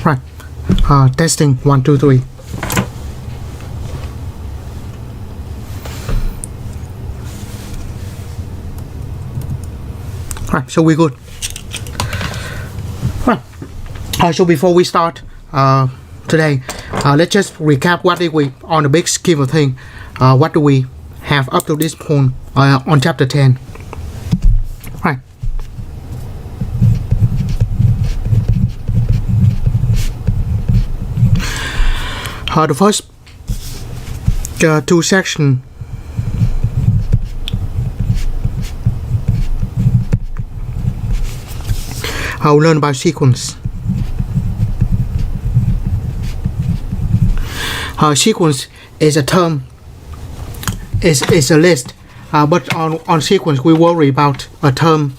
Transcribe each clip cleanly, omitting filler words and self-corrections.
Right. Testing 1, 2, 3. Right, so we're good. Right. So before we start today, let's just recap what did we, on the big scheme of things, what do we have up to this point on chapter 10. Right. The first two sections I'll learn about sequence. Sequence is a term, is a list, but on sequence we worry about a term,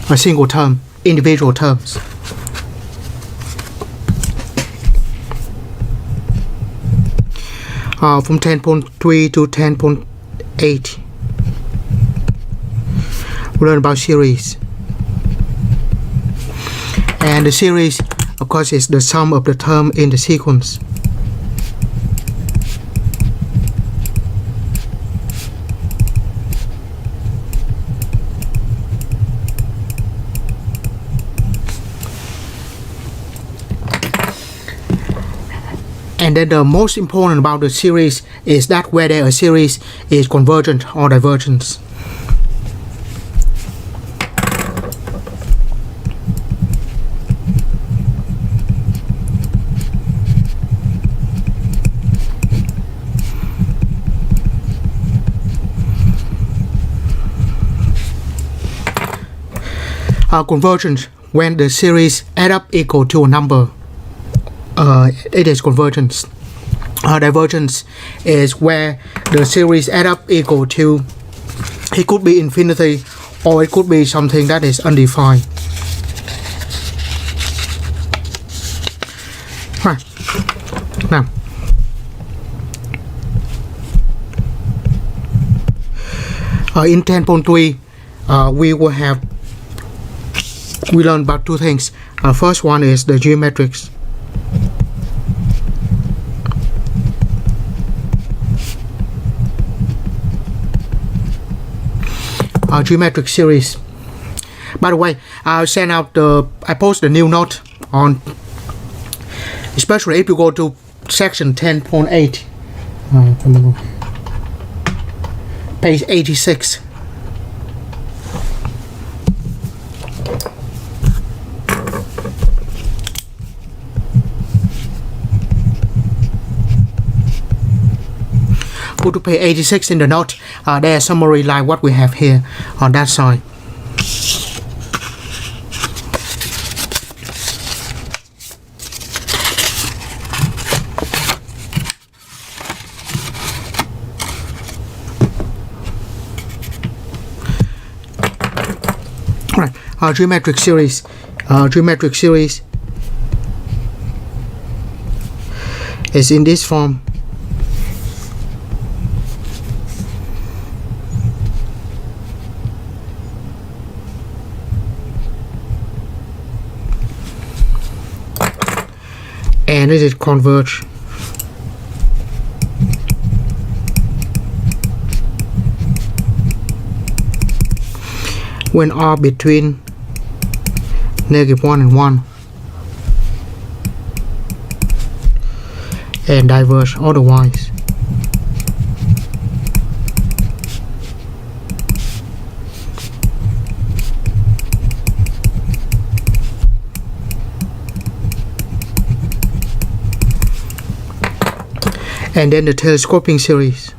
a single term, individual terms. From 10.3 to 10.8 we learn about series, and the series of course is the sum of the term in the sequence. And then the most important about the series is that whether a series is convergent or divergent. Convergence, when the series add up equal to a number, it is convergence. Divergence is where the series add up equal to, it could be infinity or it could be something that is undefined. Right. Now, in 10.3 we learn about two things. First one is the geometrics. Geometric series. By the way, I'll send out I post the new note on, especially if you go to section 10.8, page 86. Go to page 86 in the note. There's a summary like what we have here on that side. Right. Geometric series. Geometric series is in this form. And it is converge. When R between -1 and 1, and diverge otherwise. And then the telescoping series.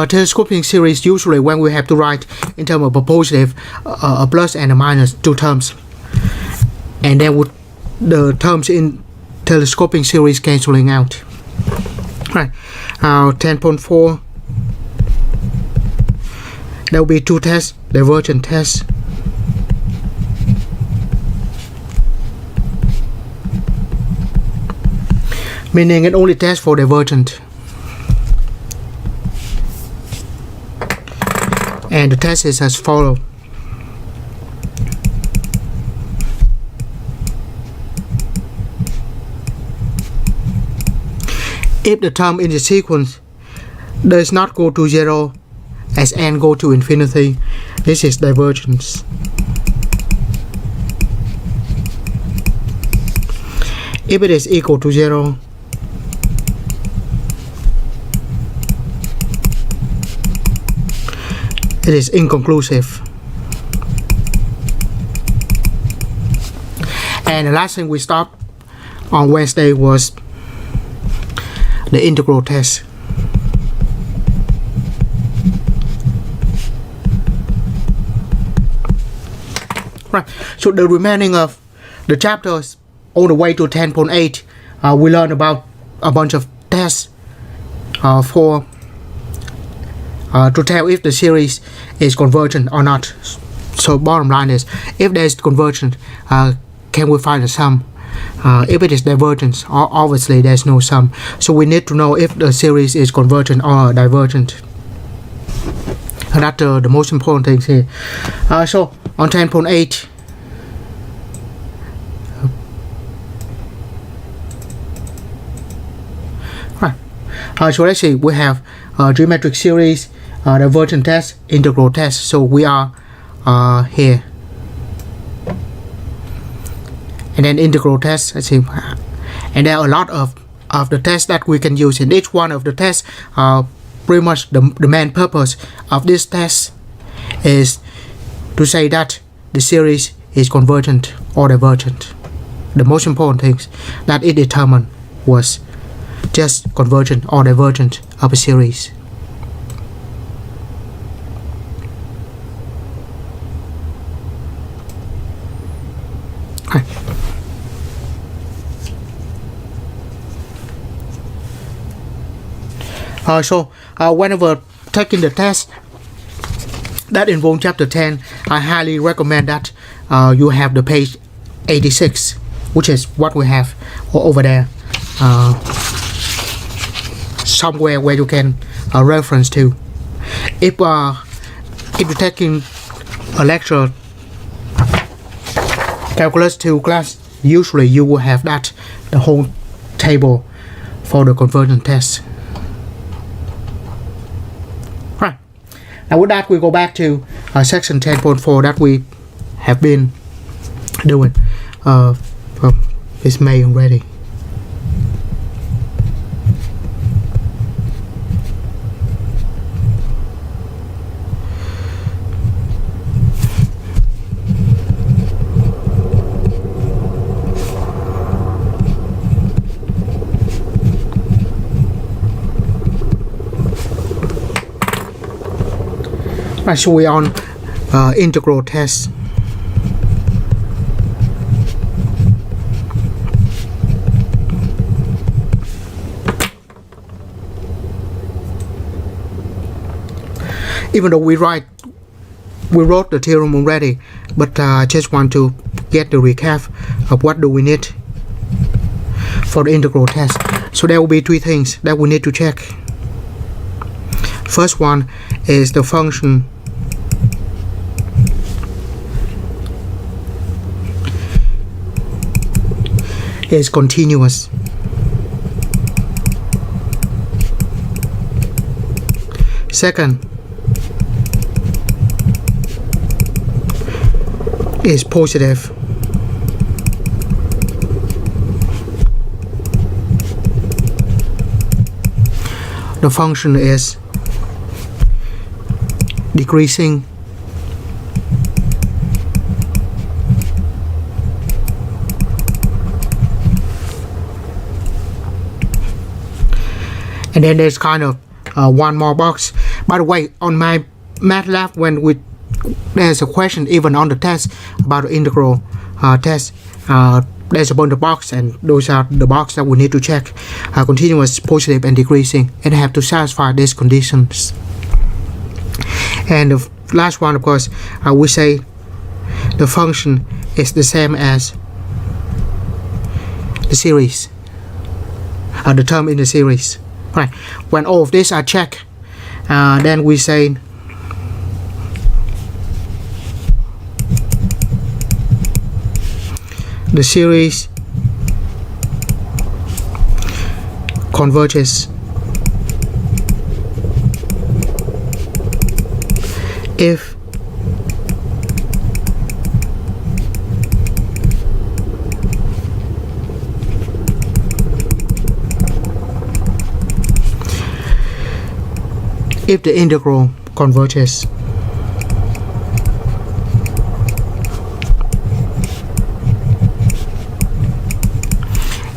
Telescoping series usually when we have to write in terms of a positive, a plus and a minus, two terms, and then would the terms in telescoping series cancelling out. Right. 10.4. There will be two tests, divergent tests. Meaning it only tests for divergent. And the test is as follows. If the term in the sequence does not go to 0 as n go to infinity, this is divergence. If it is equal to 0, it is inconclusive. And the last thing we stopped on Wednesday was the integral test. Right, so the remaining of the chapters all the way to 10.8, we learn about a bunch of tests for to tell if the series is convergent or not. So bottom line is, if there is convergence, can we find the sum? If it is divergence, obviously there's no sum. So we need to know if the series is convergent or divergent. And that's the most important thing here. So on 10.8, right. So let's see, we have geometric series, divergent test, integral test. So we are here. And then integral test, let's see. And there are a lot of the tests that we can use. In each one of the tests, pretty much the main purpose of this test is to say that the series is convergent or divergent. The most important things that it determined was just convergent or divergent of a series. So whenever taking the test that involve chapter 10, I highly recommend that you have the page 86, which is what we have over there, somewhere where you can reference to. If you're taking a lecture calculus 2 class, usually you will have that, the whole table for the convergent test. Right. Now with that, we go back to section 10.4 that we have been doing. It's May already. Right, so we're on integral test. Even though we wrote the theorem already, but I just want to get the recap of what do we need for the integral test. So there will be three things that we need to check. First one is the function is continuous. Second is positive. The function is decreasing. And then there's kind of one more box. By the way, on my math lab, when there's a question even on the test about the integral test, there's a bunch of boxes, and those are the boxes that we need to check. Continuous, positive, and decreasing, and have to satisfy these conditions. And the last one, of course, we say the function is the same as the series, the term in the series. Right. When all of these are checked, then we say the series converges if the integral converges.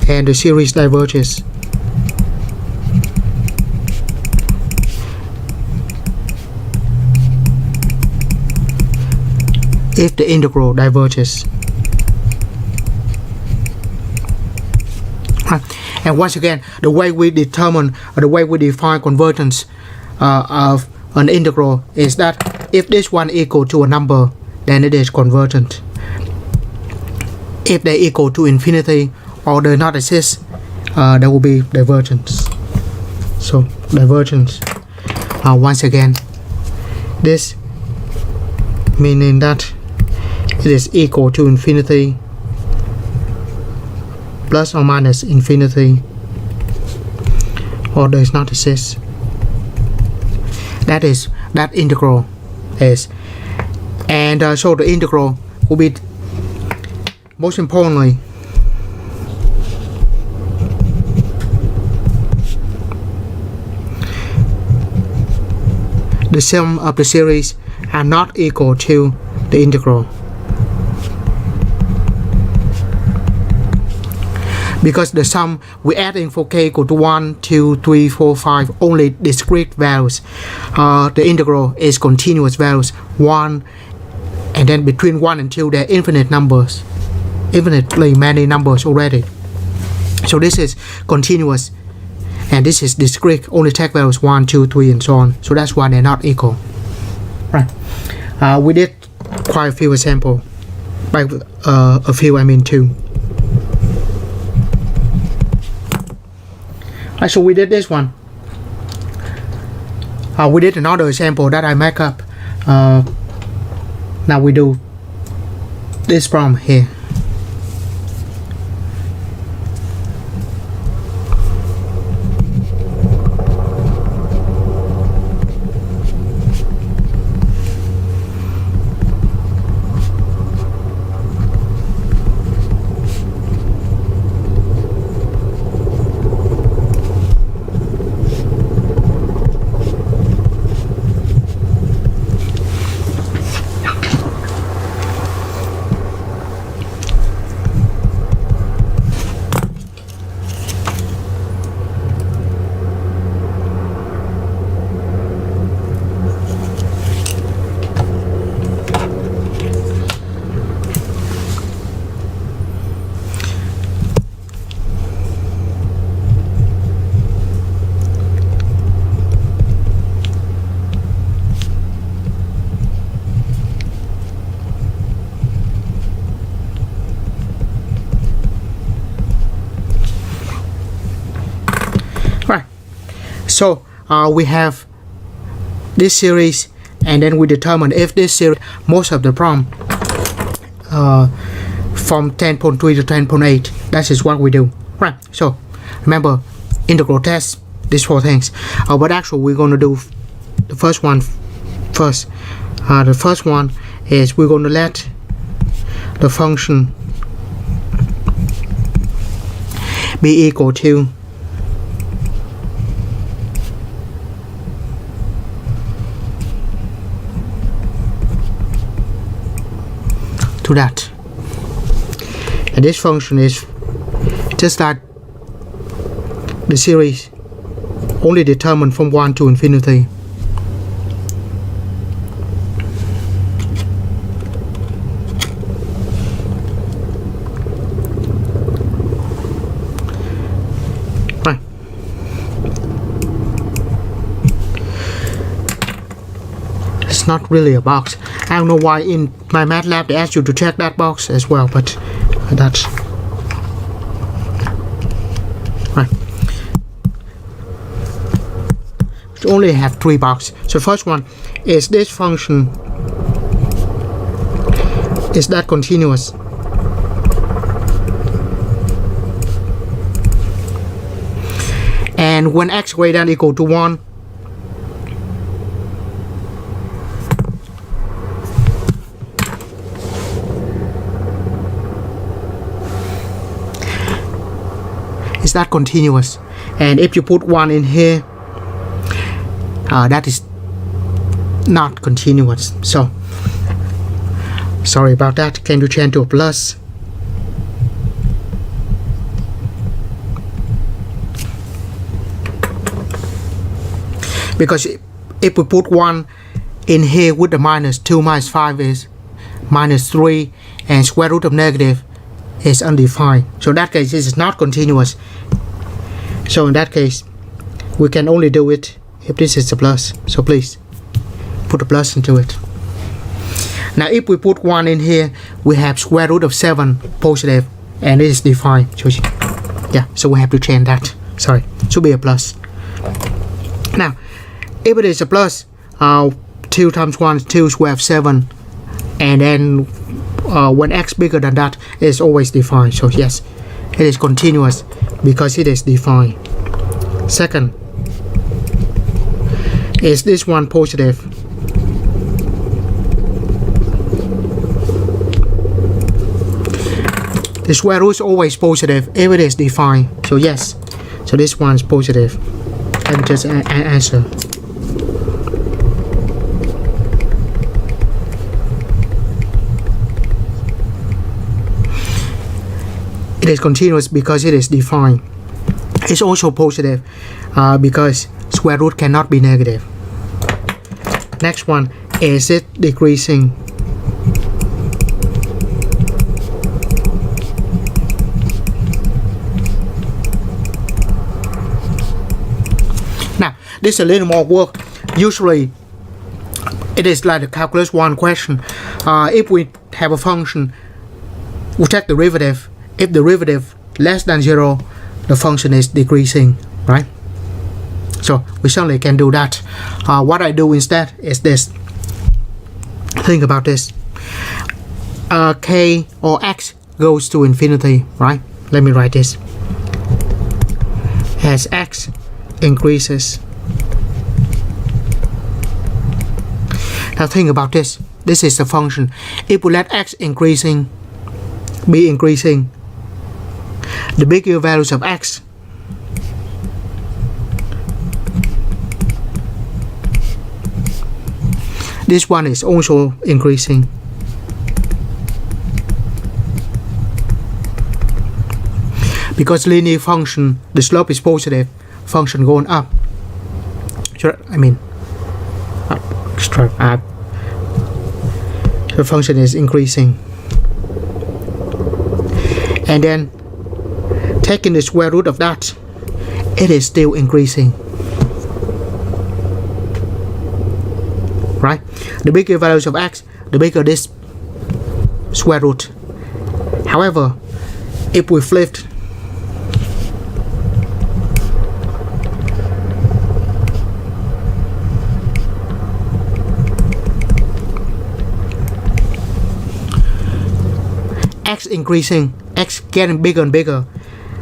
And the series diverges. If the integral diverges. And once again, the way we determine, or the way we define convergence of an integral is that if this one equal to a number, then it is convergent. If they equal to infinity or they not exist, there will be divergence. So divergence, once again, this meaning that it is equal to infinity plus or minus infinity or does not exist. That is, that integral is, and so the integral will be, most importantly, the sum of the series are not equal to the integral, because the sum we adding for k equal to 1, 2, 3, 4, 5 only discrete values. The integral is continuous values 1, and then between 1 and 2 there are infinite numbers, infinitely many numbers already. So this is continuous, and this is discrete, only take values 1, 2, 3 and so on. So that's why they're not equal. Right. We did quite a few examples. By a few I mean 2. Right, so we did this one. We did another example that I make up. Now we do this problem here. So we have this series, and then we determine if this series, most of the problem from 10.3 to 10.8, that is what we do. Right, so remember, integral test, these 4 things. But actually we're going to do the first one first. The first one is we're going to let the function be equal to that, and this function is just that the series only determined from 1 to infinity. Right. It's not really a box. I don't know why in my MATLAB they ask you to check that box as well, but that's right. We only have 3 boxes. So first one is this function, is that continuous? and when x greater than equal to 1, is that continuous? And if you put 1 in here, that is not continuous. So sorry about that. Can you change to a plus? Because if we put 1 in here with the minus, 2 minus 5 is minus 3, and square root of negative is undefined. So in that case, this is not continuous. So in that case, we can only do it if this is a plus. So please put a plus into it. Now if we put 1 in here, we have square root of 7 positive, and it is defined. So yeah, so we have to change that. Sorry, it should be a plus. Now if it is a plus, 2 times 1 is 2, so we have 7, and then when x bigger than that, it's always defined. So yes, it is continuous because it is defined. Second, is this one positive? The square root is always positive if it is defined. So yes, so this one is positive. Let me just answer. It is continuous because it is defined. It's also positive because square root cannot be negative. Next one, is it decreasing? Now, this is a little more work. Usually, it is like the calculus 1 question. If we have a function, we take derivative. If derivative less than 0, the function is decreasing, right? So we certainly can do that. What I do instead is this. Think about this. K or x goes to infinity, right? Let me write this. As x increases. Now think about this. This is the function. If we let x be increasing, the bigger values of x, this one is also increasing. Because linear function, the slope is positive, function going up. Sure, I mean up. The function is increasing. And then taking the square root of that, it is still increasing. Right? The bigger values of x, the bigger this square root. However, if we flipped x increasing, x getting bigger and bigger,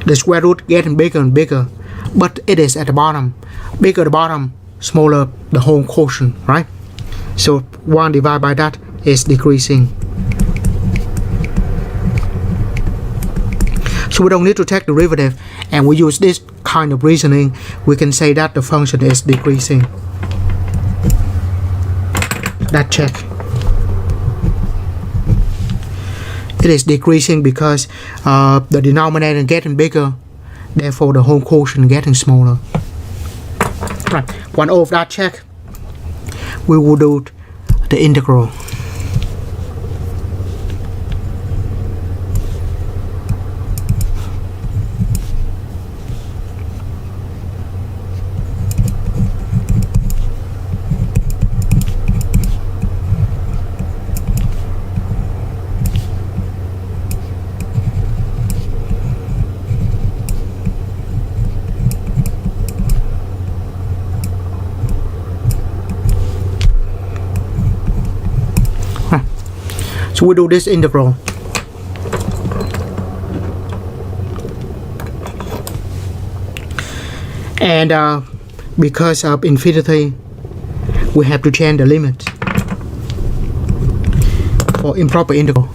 the square root getting bigger and bigger, but it is at the bottom. Bigger the bottom, smaller the whole quotient, right? So 1 divided by that is decreasing. So we don't need to take derivative, and we use this kind of reasoning, we can say that the function is decreasing. That check. It is decreasing because the denominator getting bigger, therefore the whole quotient getting smaller. Right, 1 over that check, we will do the integral. So we do this integral. And because of infinity, we have to change the limit for improper integral.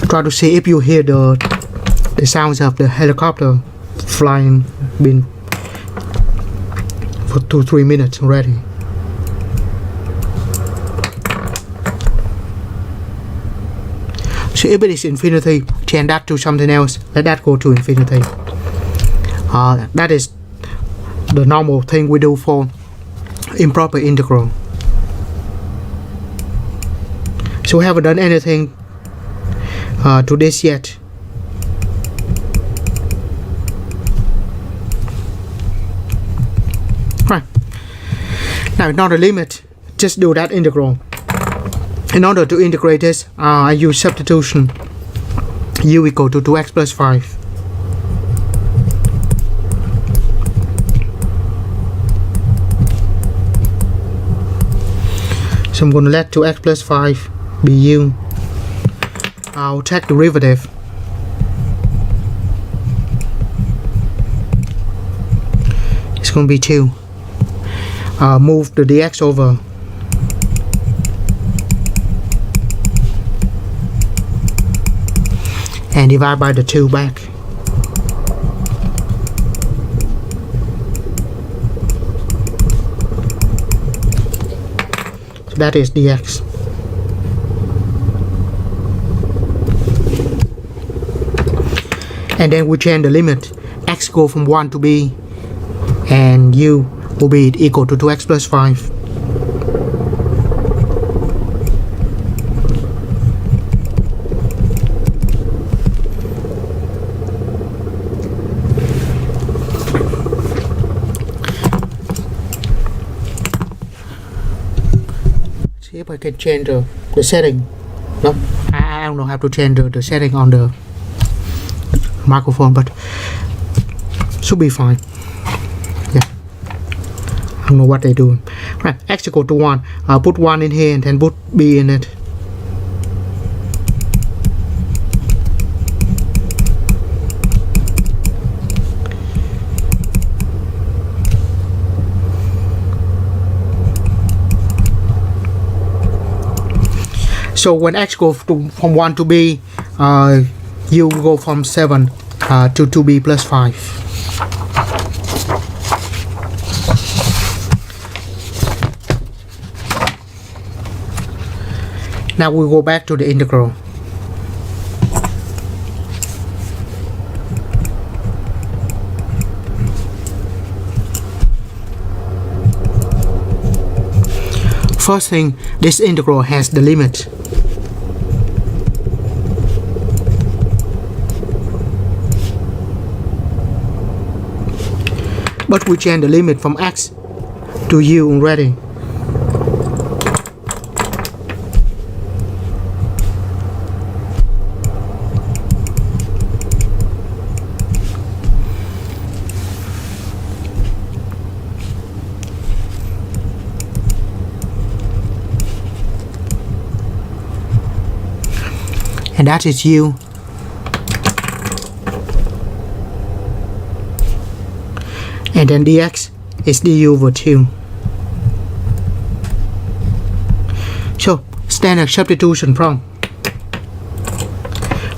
Try to see if you hear the sounds of the helicopter flying. Been for 2-3 minutes already. So if it is infinity, change that to something else. Let that go to infinity. That is the normal thing we do for improper integral. So we haven't done anything to this yet. Right. Now in order to limit, just do that integral. In order to integrate this, I use substitution. U equal to 2x plus 5. So I'm going to let 2x plus 5 be u. I'll take derivative. It's going to be 2. Move the dx over. And divide by the 2 back. So that is dx. And then we change the limit. X go from 1 to b, and u will be equal to 2x plus 5. See if I can change the setting. No, I don't know how to change the setting on the microphone, but should be fine. Yeah, I don't know what they do. Right, x equal to 1. I'll put 1 in here and then put b in it. So when x goes from 1 to b, u go from 7 to 2b plus 5. Now we go back to the integral. First thing, this integral has the limit. But we change the limit from x to u already. And that is u. And then dx is du over 2. So standard substitution problem.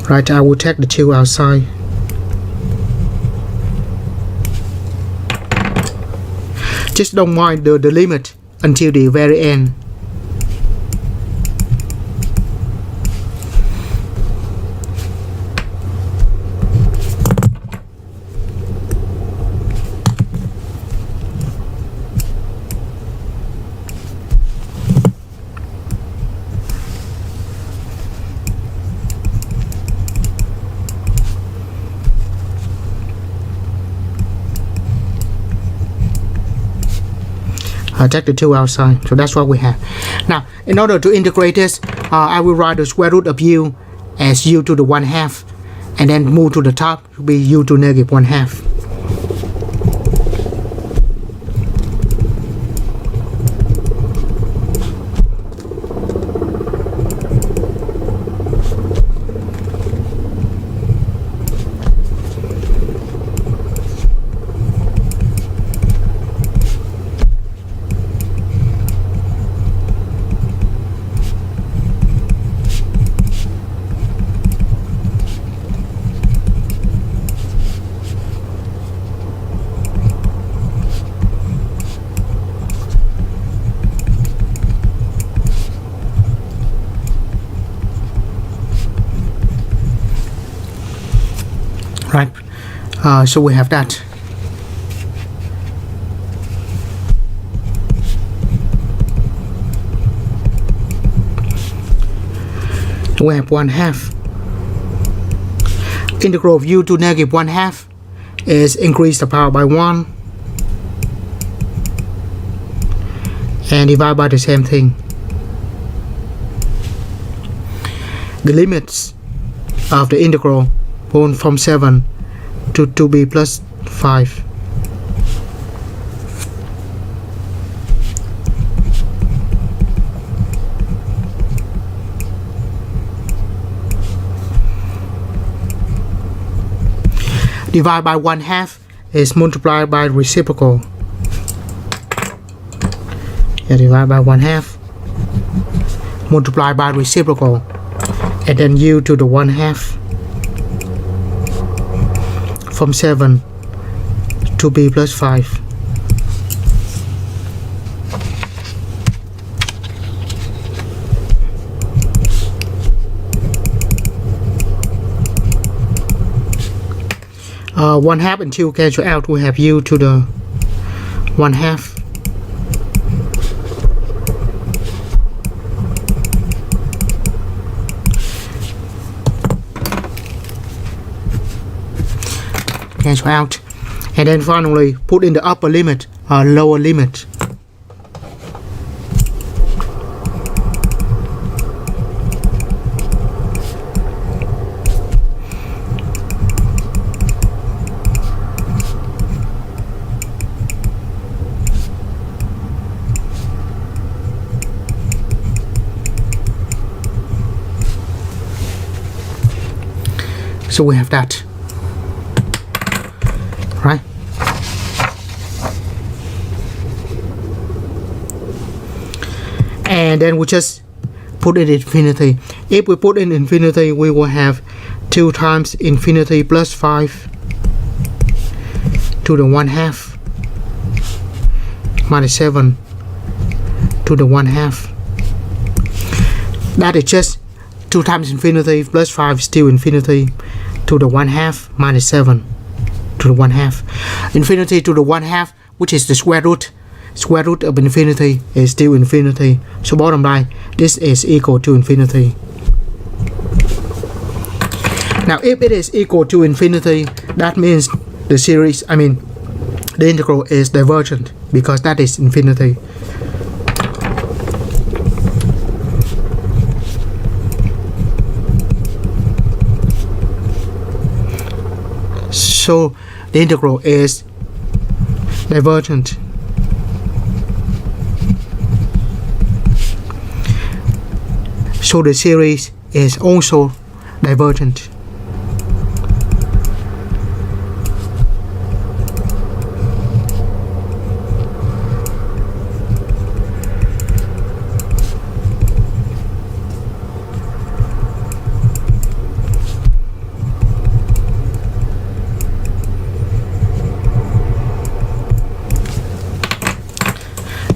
Right, I will take the 2 outside. Just don't mind the limit until the very end. take the 2 outside. So that's what we have. Now, in order to integrate this, I will write the square root of u as u to the 1/2, and then move to the top to be u to negative 1/2. Right, so we have that. We have 1/2. Integral of u to negative 1/2 is increase the power by 1 and divide by the same thing. The limits of the integral going from 7 to 2b plus 5. Divide by 1/2 is multiplied by reciprocal. Divide by 1/2, multiply by reciprocal, and then u to the 1/2. From 7 to b plus 5. One half and 2 cancel out. We have u to the 1/2. Cancel out, and then finally put in the upper limit, lower limit. So we have that. Right? And then we just put in infinity. If we put in infinity, we will have 2 times infinity plus 5 to the 1/2 minus 7 to the 1/2. That is just 2 times infinity plus 5 is still infinity to the 1/2 minus 7 to the 1/2. Infinity to the 1/2, which is the square root of infinity, is still infinity. So bottom line, this is equal to infinity. Now if it is equal to infinity, that means the series, the integral is divergent, because that is infinity. So the integral is divergent. So the series is also divergent.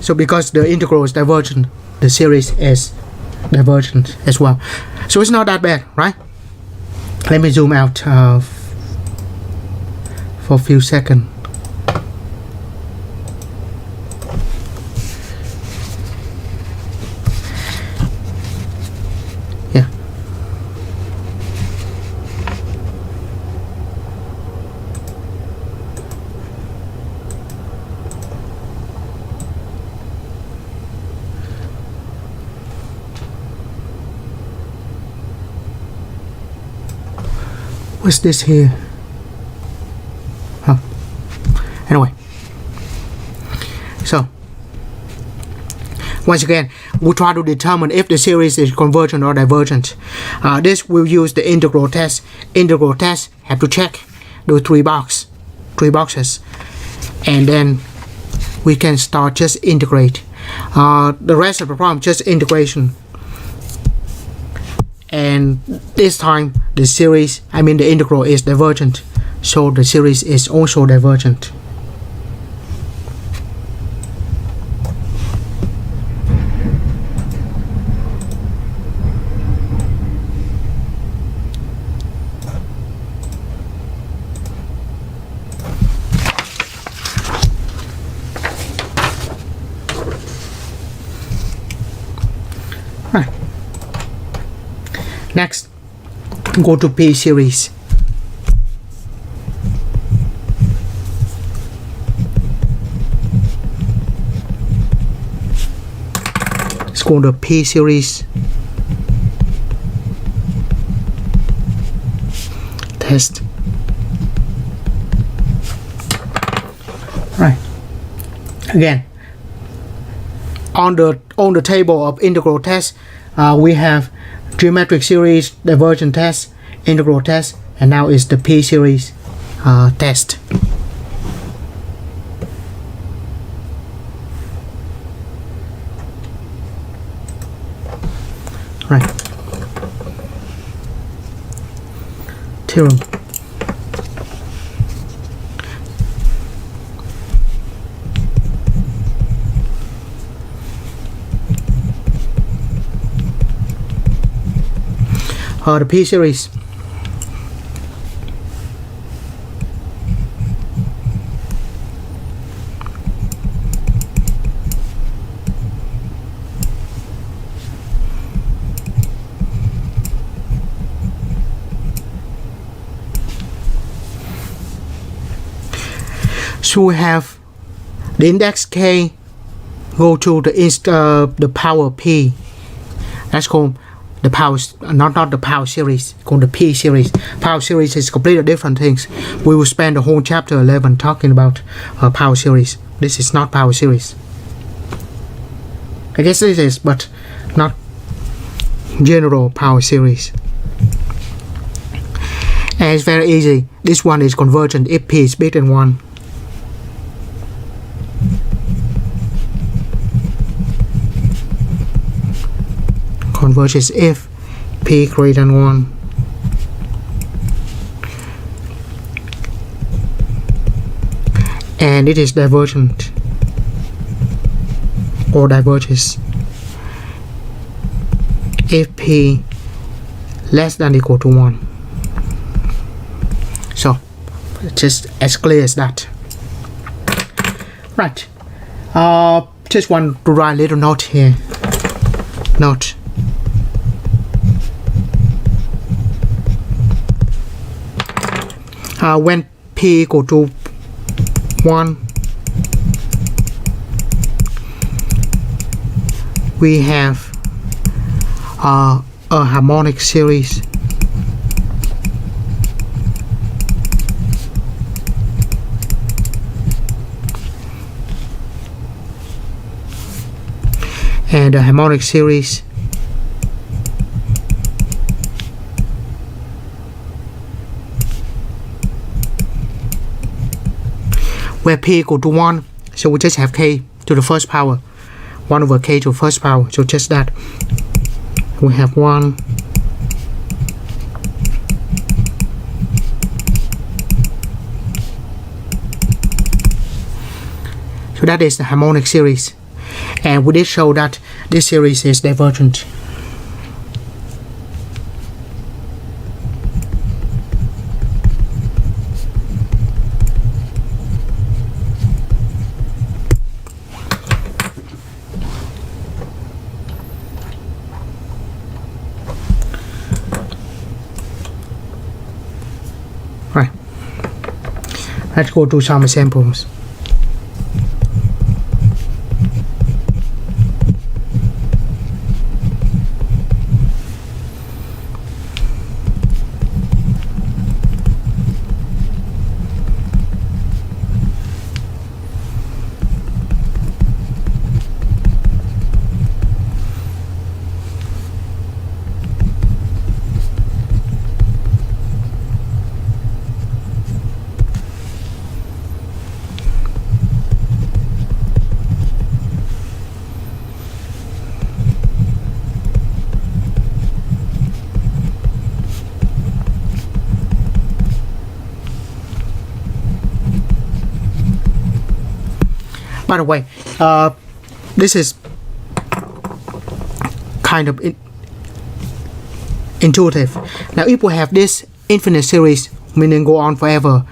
So because the integral is divergent, the series is divergent as well. So it's not that bad, right? Let me zoom out for a few seconds. Yeah. What's this here? Anyway, so once again, we try to determine if the series is convergent or divergent. This will use the integral test. Integral test have to check the three boxes, and then we can start just integrate. The rest of the problem just integration. And this time the integral is divergent, so the series is also divergent. Right. Next, go to P series. Let's go to P series. Test. Right. Again, on the table of integral test, we have geometric series, divergent test, integral test, and now is the P series test. Right. Theorem. The P series. So we have the index k go to the power p. That's called the power, not the power series, called the P series. Power series is completely different things. We will spend the whole chapter 11 talking about power series. This is not power series. I guess this is, but not general power series. And it's very easy. This one is convergent if P is bigger than 1. Converges if P greater than 1. And it is divergent or diverges if P less than or equal to 1. So just as clear as that. Right. Just want to write a little note here. Note. When P equal to 1, we have a harmonic series. And a harmonic series where P equal to 1, so we just have K to the first power, 1 over K to the first power, so just that. We have 1 so that is the harmonic series, and we did show that this series is divergent. Right. Let's go to some examples. By the way, this is kind of intuitive. Now if we have this infinite series, meaning go on forever,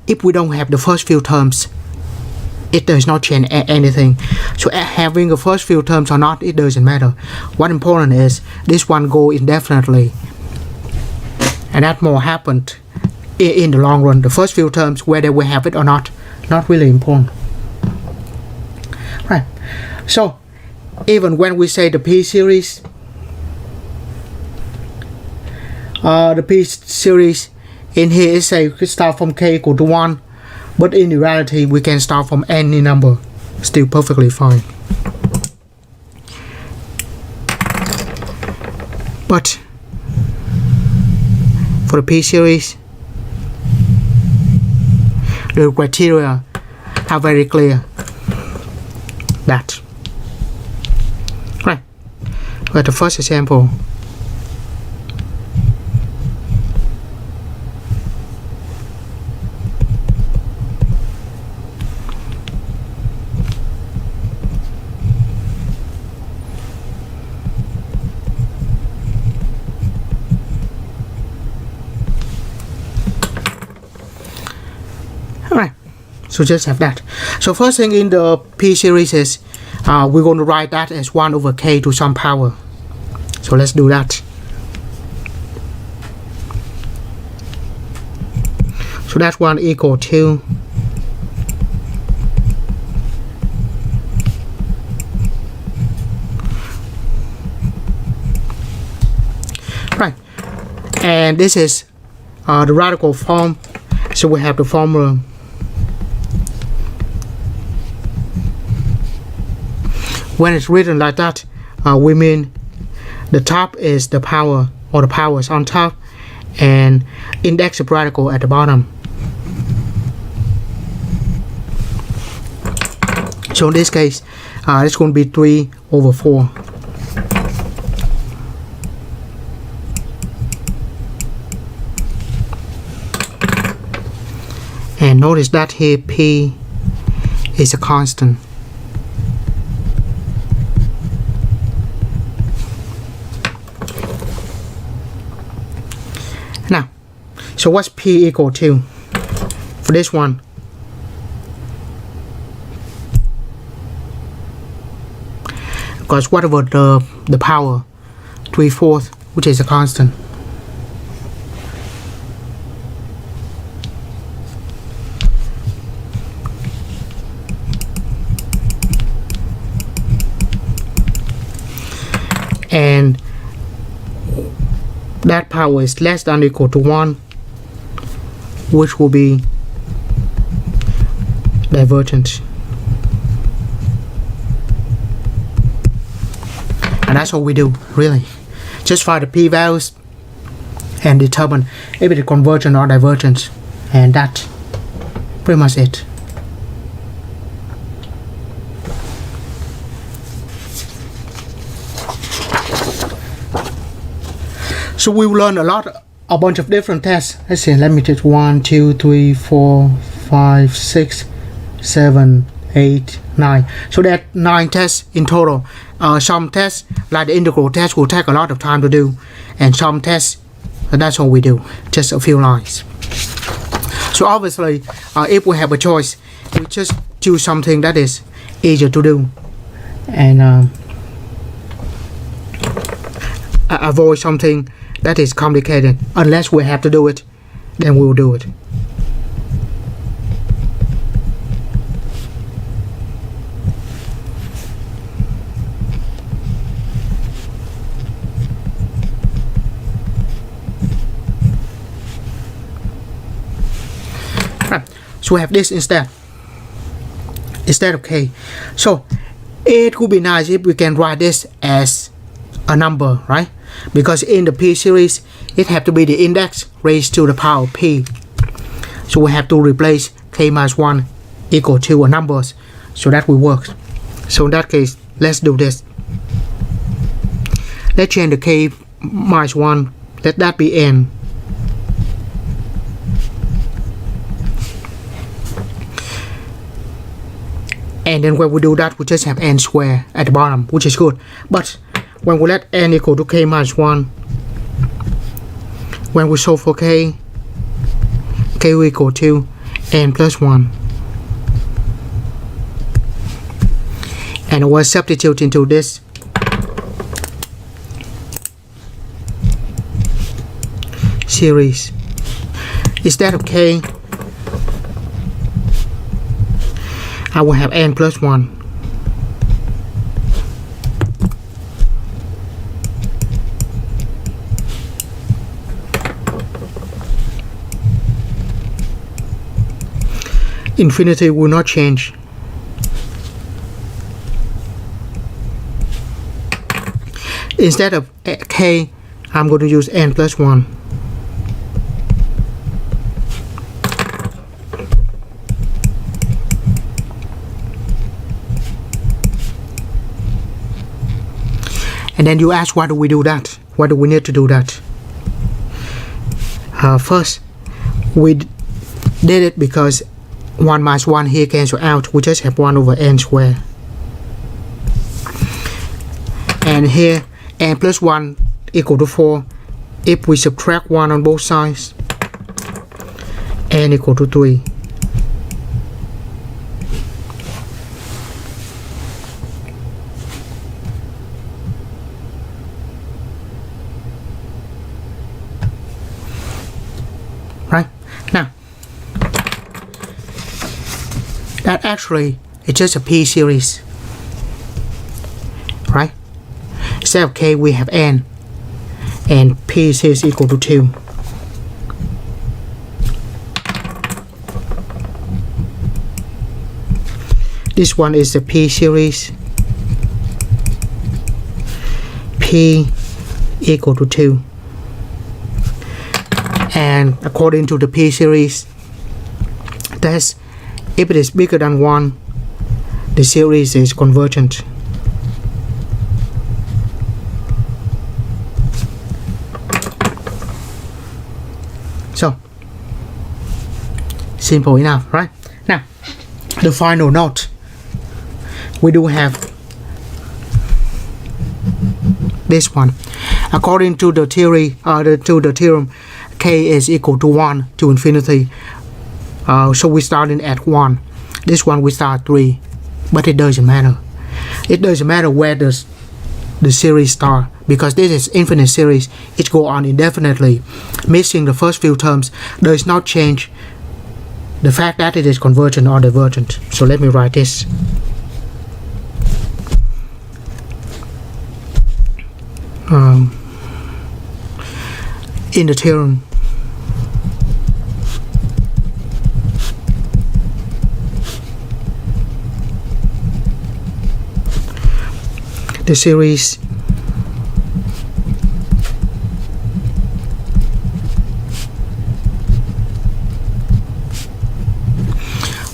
if we don't have the first few terms, it does not change anything. So having the first few terms or not, it doesn't matter. What important is this one go indefinitely, and that more happened in the long run. The first few terms, whether we have it or not really important, right? So even when we say the P series, the P series in here is say start from k equal to 1, but in reality we can start from any number, still perfectly fine. But for the P series, the criteria are very clear. That right. But the first example, alright, so just have that. So first thing in the P series is we're going to write that as 1 over k to some power. So let's do that. So that one equal to right, and this is the radical form. So we have the formula. When it's written like that, we mean the top is the power, or the power is on top, and index of radical at the bottom. So in this case, it's going to be 3 over 4. And notice that here P is a constant. Now, so what's P equal to for this one? Because whatever the power, 3/4, which is a constant. And that power is less than or equal to 1, which will be divergent. And that's all we do, really. Just find the p values and determine if it is convergent or divergent, and that's pretty much it. So we will learn a bunch of different tests. Let's see, let me take 1, 2, 3, 4, 5, 6, 7, 8, 9. So there are 9 tests in total. Some tests, like the integral test, will take a lot of time to do, and some tests, that's all we do, just a few lines. So obviously, if we have a choice, we just choose something that is easier to do, and avoid something that is complicated. Unless we have to do it, then we will do it. Right. So we have this instead of k. So it would be nice if we can write this as a number, right? Because in the P series, it have to be the index raised to the power of P. So we have to replace k minus 1 equal to a numbers, so that will work. So in that case, let's do this. Let's change the k minus 1, let that be n. And then when we do that, we just have n square at the bottom, which is good. But when we let n equal to k minus 1, when we solve for k will equal to n plus 1. And we'll substitute into this series. Instead of k, I will have n plus 1. Infinity will not change. Instead of k, I'm going to use n plus 1. And then you ask, why do we do that? Why do we need to do that? First, we did it because 1 minus 1 here cancel out. We just have 1 over n squared. And here, n plus 1 equal to 4. If we subtract 1 on both sides, n equal to 3. Right? Now, that actually is just a p series. Right? Instead of k, we have n. And p is equal to 2. This one is the p series. P equal to 2. And according to the p series, that's if it is bigger than 1, the series is convergent. So, simple enough, right? Now, the final note. We do have this one. According to the theory, to the theorem, k is equal to 1 to infinity. So we starting at 1. This one we start at 3. But it doesn't matter. It doesn't matter where the series start, because this is infinite series. It go on indefinitely. Missing the first few terms does not change the fact that it is convergent or divergent. So let me write this. In the theorem, the series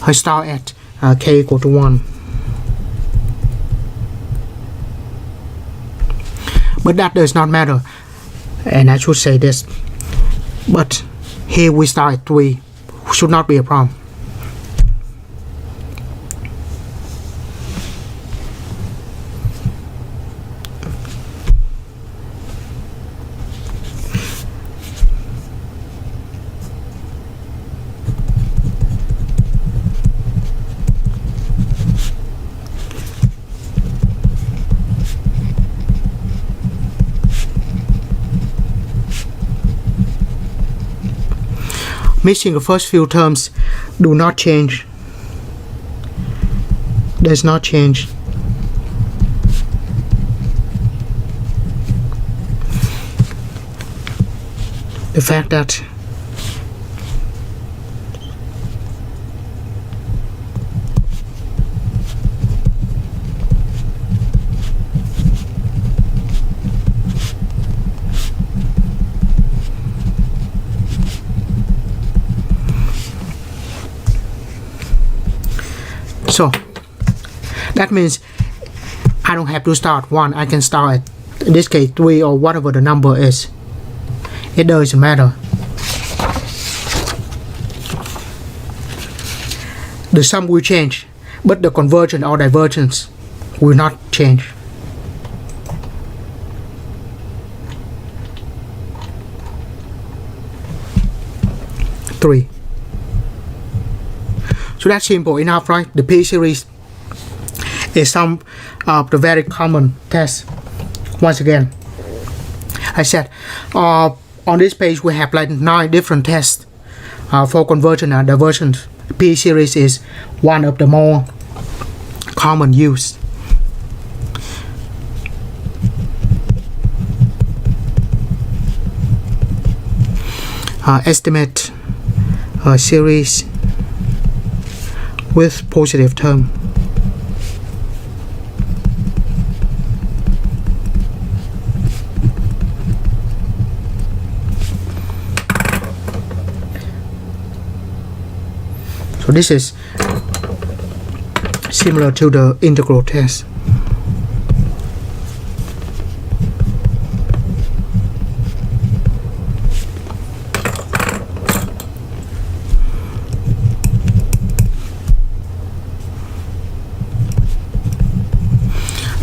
I start at k equal to 1. But that does not matter, and I should say this, but here we start at 3, should not be a problem. Missing the first few terms do not change. Does not change. The fact that so that means I don't have to start 1. I can start at, in this case, 3 or whatever the number is. It doesn't matter. The sum will change, but the convergence or divergence will not change. Three. So that's simple enough, right? The P-series is some of the very common tests. Once again, I said on this page we have like 9 different tests for convergence and divergence. P-series is one of the more common used. Estimate a series with positive term. So this is similar to the integral test.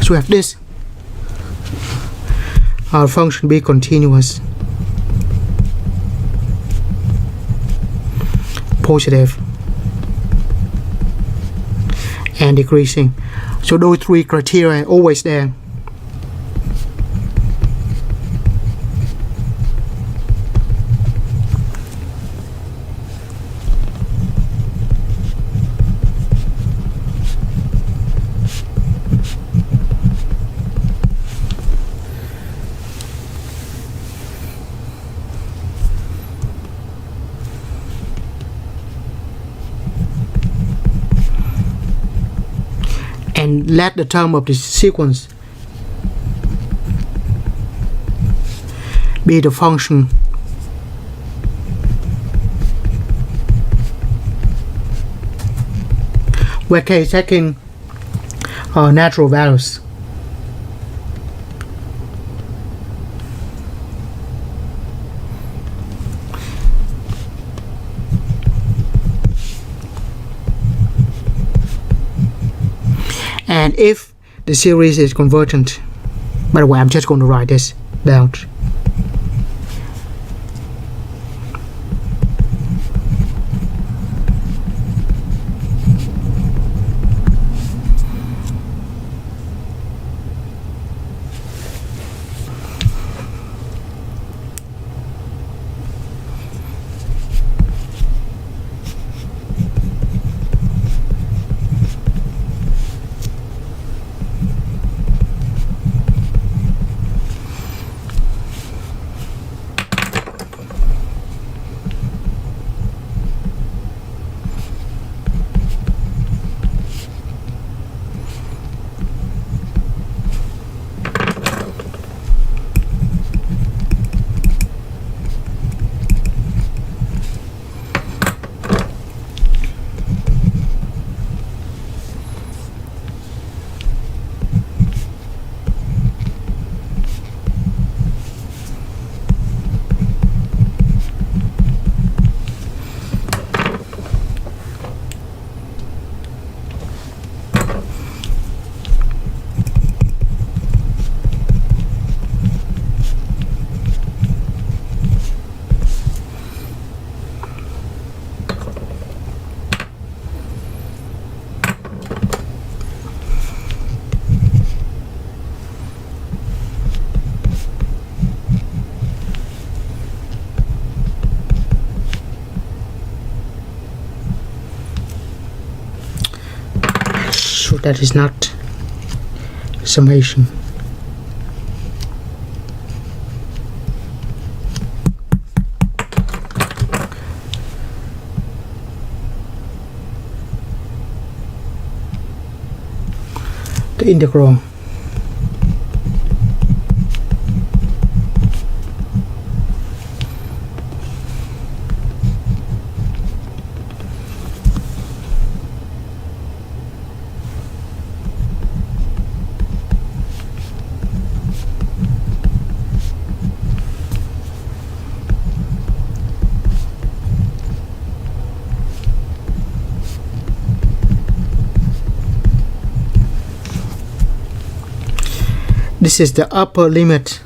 So we have this. Our function be continuous, positive, and decreasing. So those 3 criteria are always there. And let the term of the sequence be the function where k is taking natural values. And if the series is convergent, by the way, I'm just going to write this down. So that is not summation. The integral. this is the upper limit,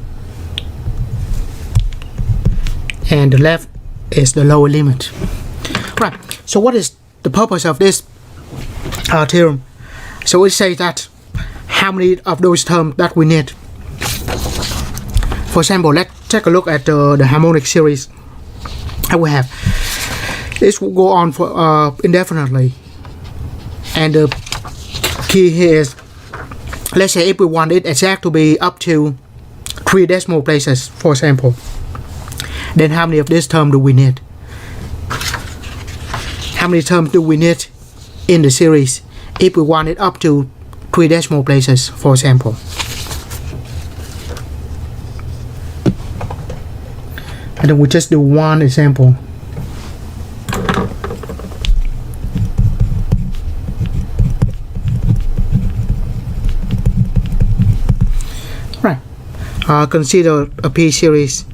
and the left is the lower limit. Right, so what is the purpose of this theorem? So it says that how many of those terms that we need. For example, let's take a look at the harmonic series that we have. This will go on for indefinitely, and the key here is, let's say if we want it exact to be up to 3 decimal places, for example, then how many of this term do we need? How many terms do we need in the series if we want it up to 3 decimal places, for example? And then we just do one example. Right. Consider a P series.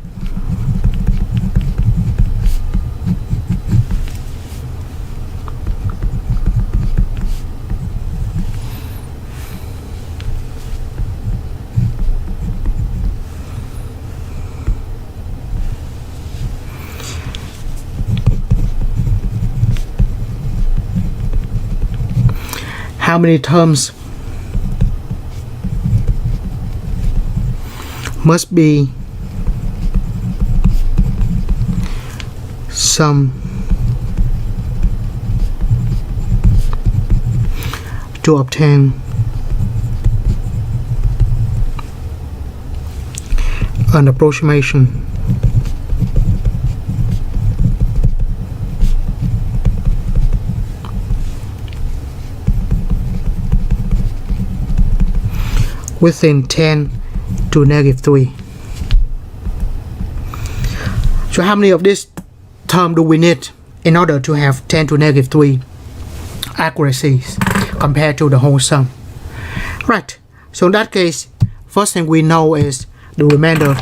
How many terms must be sum to obtain an approximation within 10 to negative 3. So how many of this term do we need in order to have 10 to negative 3 accuracies compared to the whole sum? Right, so in that case, first thing we know is the remainder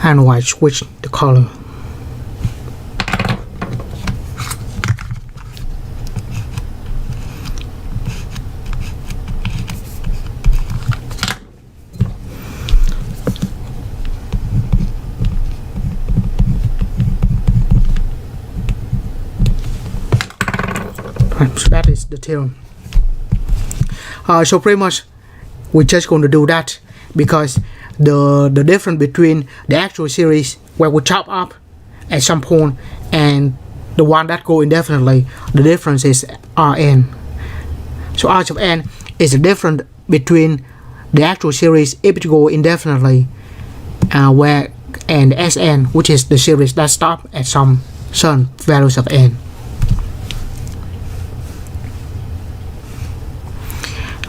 and white switch the color. So that is the theorem. So pretty much we're just going to do that because the difference between the actual series where we chop up at some point and the one that go indefinitely, the difference is Rn. So R of n is the difference between the actual series if it go indefinitely where and Sn, which is the series that stop at some certain values of n.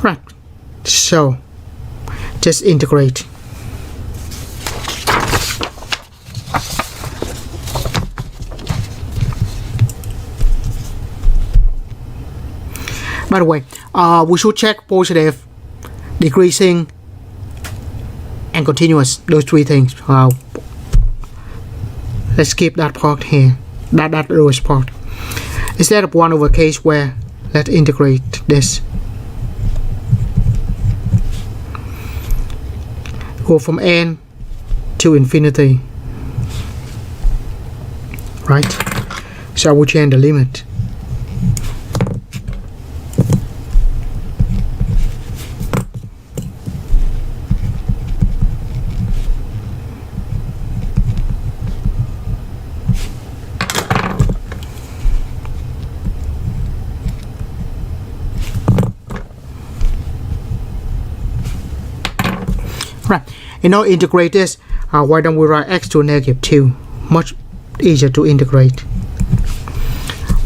Right, so just integrate. By the way, we should check positive, decreasing, and continuous, those 3 things. Let's skip that part here, that lowest part. Instead of 1 over k squared, let's integrate this. Go from n to infinity. Right? So we change the limit. Right, integrate this. Why don't we write x to negative 2? Much easier to integrate.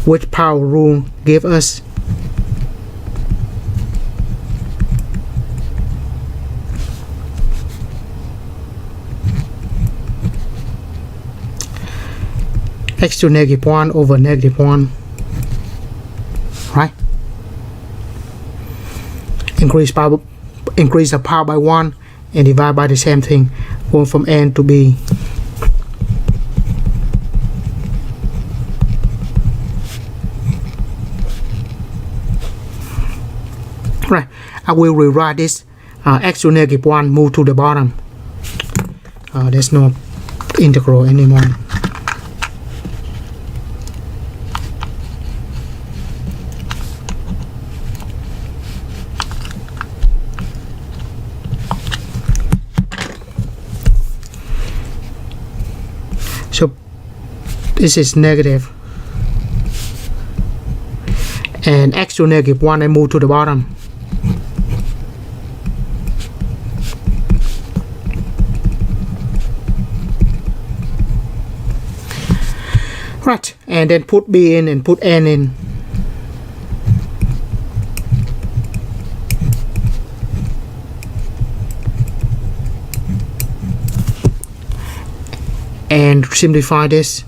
Which power rule give us x to negative 1 over negative 1, right? Increase the power by 1 and divide by the same thing, going from n to b. Right, I will rewrite this x to negative 1 move to the bottom. There's no integral anymore. So this is negative, and x to negative 1 I move to the bottom. Right, and then put b in and put n in. And simplify this.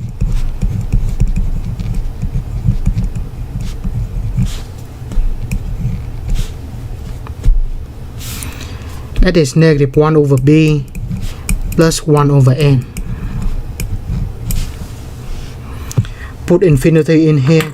That is negative 1 over b plus 1 over n. Put infinity in here.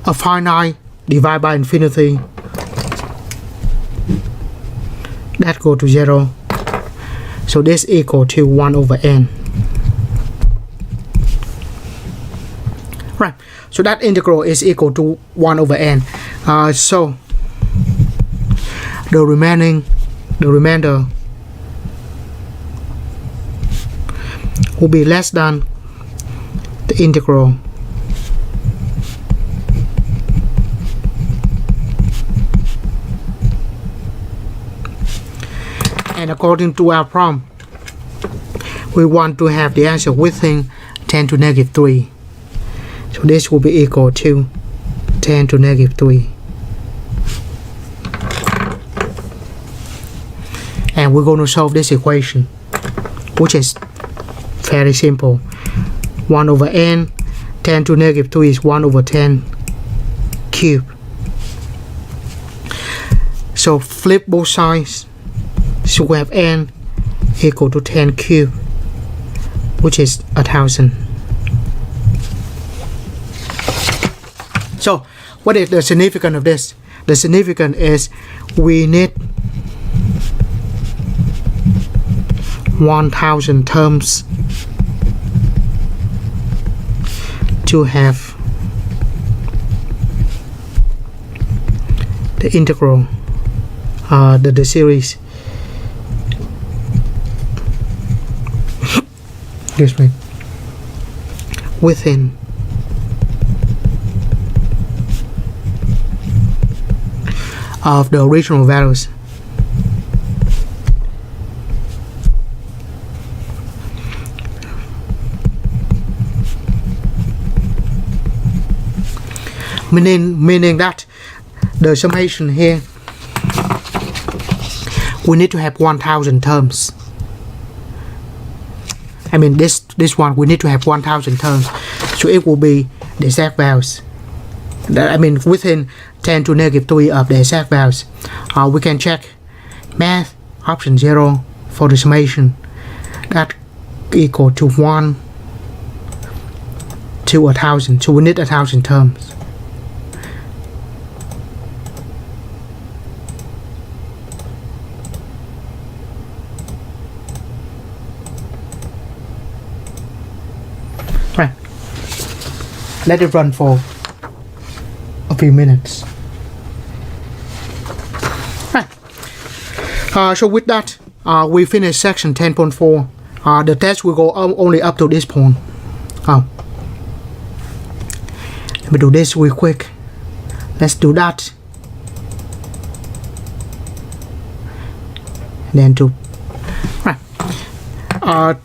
A finite divided by infinity, that go to 0. So this equal to 1 over n. Right, so that integral is equal to 1 over n. So the remainder will be less than the integral. And according to our problem, we want to have the answer within 10 to negative 3. So this will be equal to 10 to negative 3. And we're going to solve this equation, which is very simple. 1 over n, 10 to negative 3 is 1 over 10 cubed. So flip both sides. So we have n equal to 10 cubed, which is 1,000. So what is the significance of this? The significance is we need 1,000 terms to have the integral, the series. Excuse me. Within of the original values. Meaning that the summation here, we need to have 1,000 terms. I mean this one we need to have 1,000 terms, so it will be the exact values. I mean within 10 to negative 3 of the exact values. We can check math option 0 for the summation, that equal to 1 to 1,000. So we need 1,000 terms. Right. Let it run for a few minutes. Right. So with that, we finish section 10.4. The test will go only up to this point. Let me do this real quick. Let's do that. Then to right.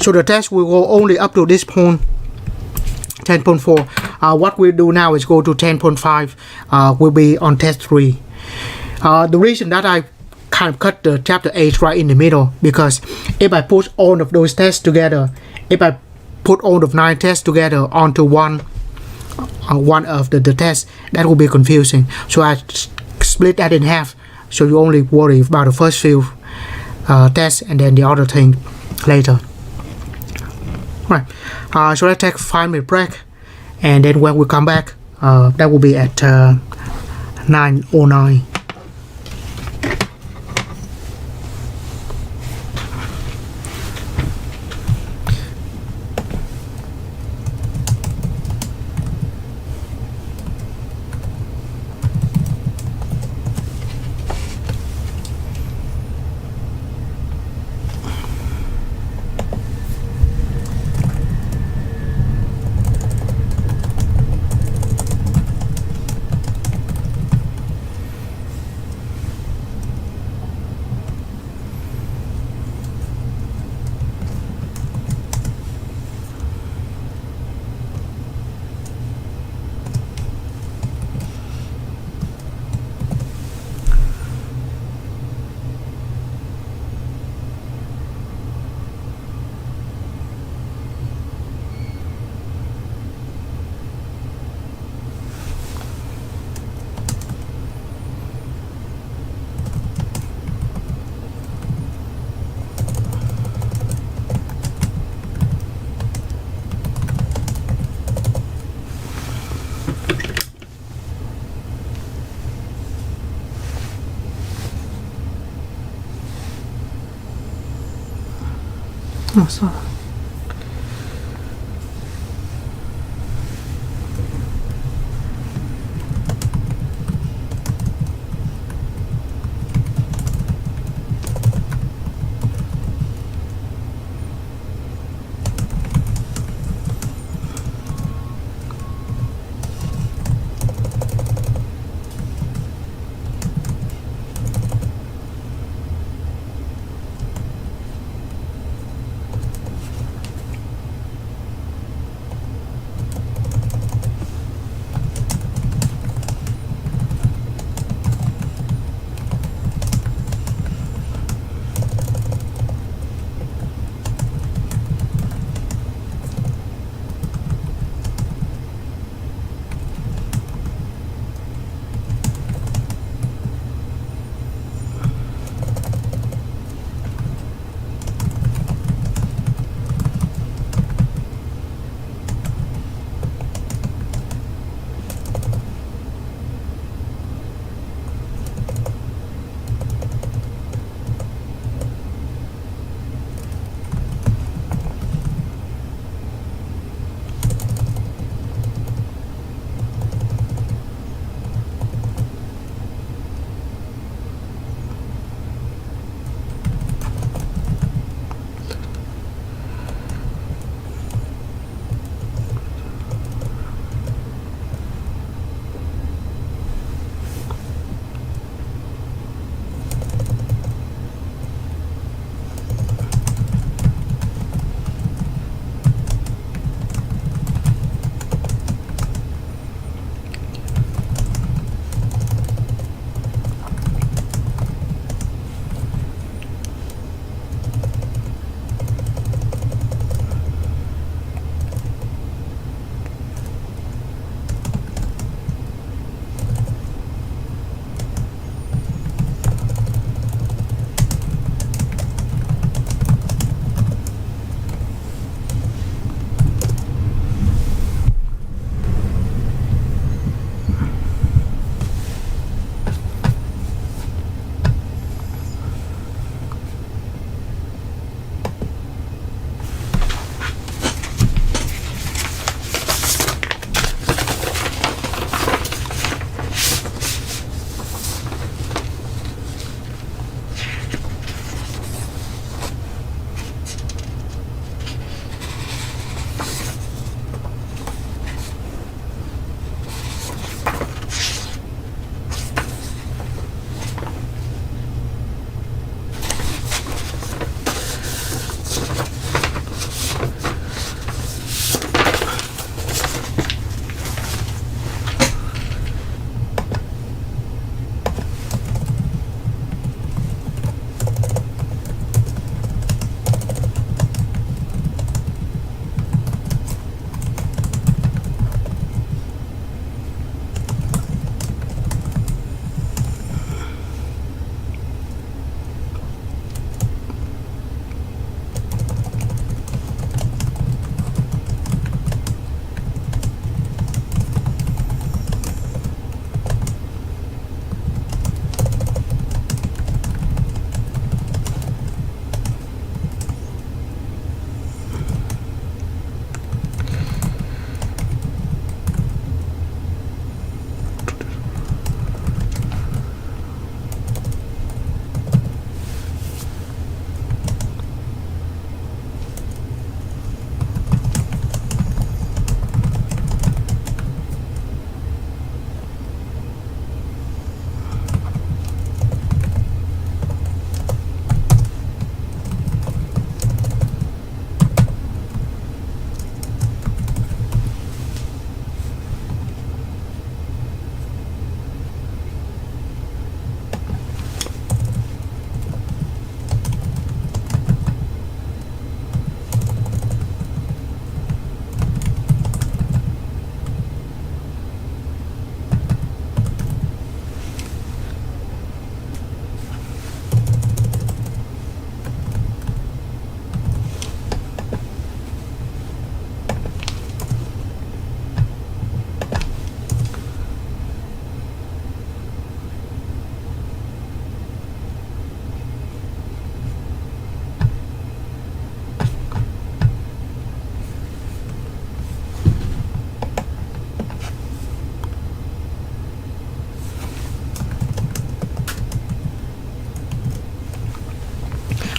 So the test will go only up to this point, 10.4. What we'll do now is go to 10.5, will be on test 3. The reason that I kind of cut the chapter 8 right in the middle, because if I put all of those tests together, if I put all of 9 tests together onto one of the tests, that will be confusing. So I split that in half, so you only worry about the first few tests and then the other thing later. Right. So let's take a 5-minute break, and then when we come back, that will be at 9:09. So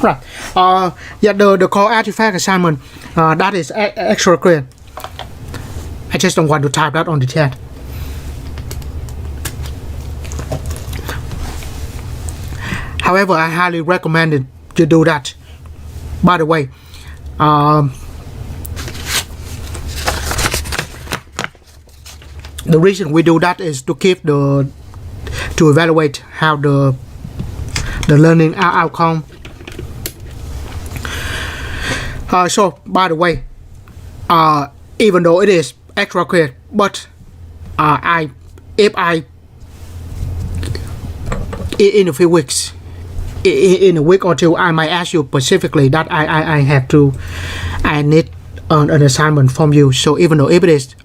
Right. Yeah, the core artifact assignment, that is extra credit. I just don't want to type that on the chat. However, I highly recommend it to do that. By the way, the reason we do that is to evaluate how the learning outcome. So by the way, even though it is extra credit, but if I in a few weeks, in a week or two, I might ask you specifically that I need an assignment from you. So even though if it is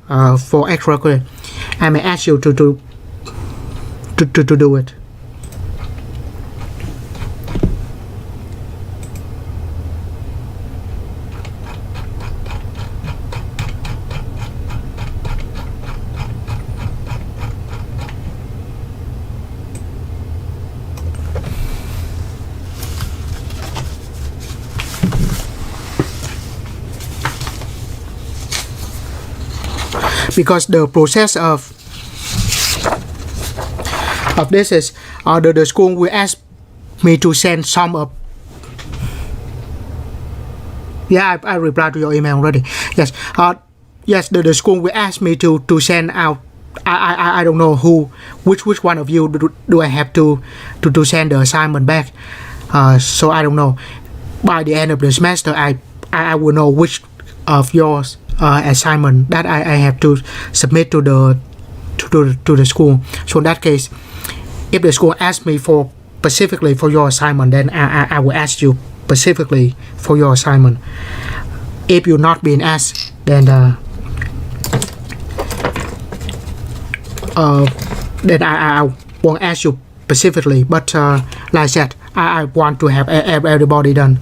for extra credit, I may ask you to do it. Because the process of this is the school will ask me to send some of. Yeah, I replied to your email already. Yes, yes, the school will ask me to send out. I don't know which one of you do I have to send the assignment back. So I don't know. By the end of the semester, I will know which of yours assignment that I have to submit to the school. So in that case, if the school asks me for specifically for your assignment, then I will ask you specifically for your assignment. If you're not being asked, then I won't ask you specifically. But like I said, I want to have everybody done.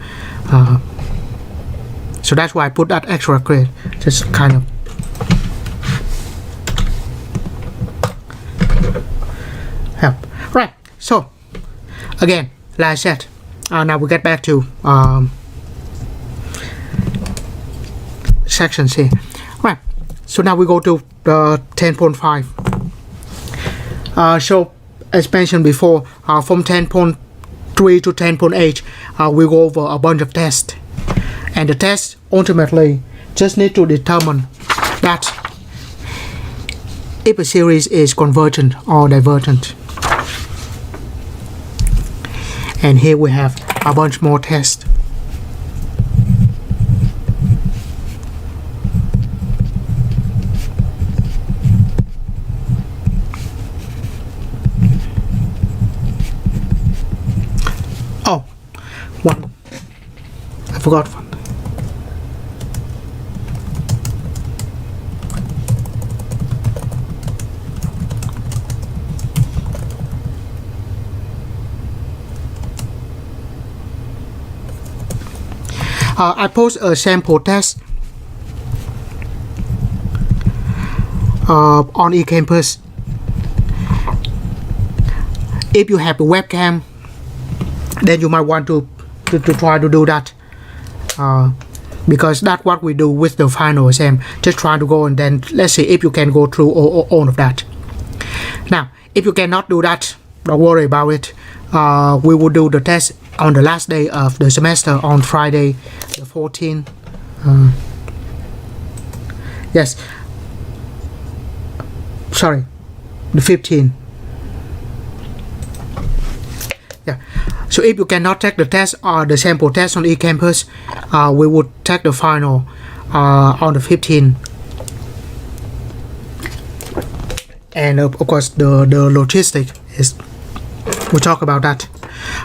So that's why I put that extra credit, just kind of. Help. Right, so again, like I said, now we get back to sections here. Right, so now we go to 10.5. So as mentioned before, from 10.3 to 10.8, we go over a bunch of tests. And the test ultimately just need to determine that if a series is convergent or divergent. And here we have a bunch more tests. Oh, one. I forgot one. I post a sample test on eCampus. If you have a webcam, then you might want to try to do that, because that's what we do with the final exam. Just try to go and then let's see if you can go through all of that. Now, if you cannot do that, don't worry about it. We will do the test on the last day of the semester on Friday the 14th. Yes, sorry, the 15th. Yeah, so if you cannot take the test or the sample test on eCampus, we would take the final on the 15th. And of course the logistics is, we'll talk about that.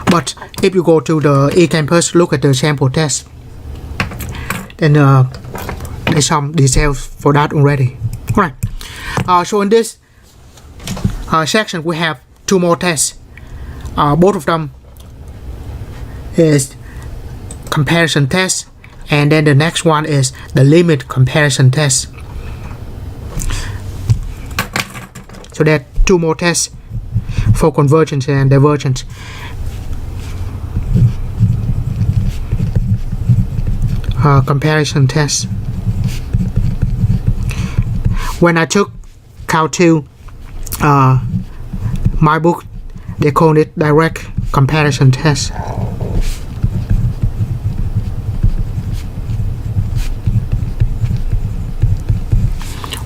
But if you go to the eCampus, look at the sample test, then there's some details for that already. Alright, so in this section we have two more tests. Both of them is comparison test, and then the next one is the limit comparison test. So there are two more tests for convergence and divergence. comparison test. When I took Count 2, my book, they call it direct comparison test.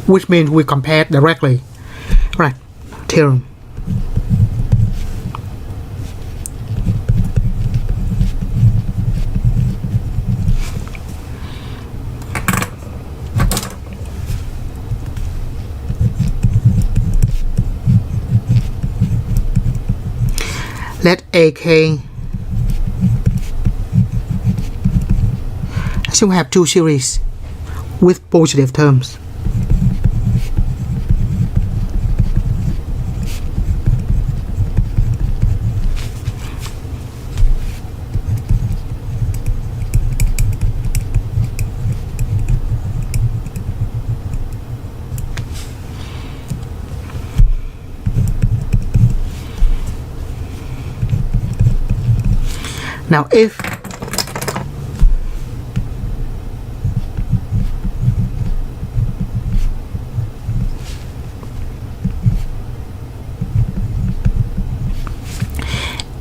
Which means we compare directly. Right, theorem. Let AK assume have two series with positive terms. Now if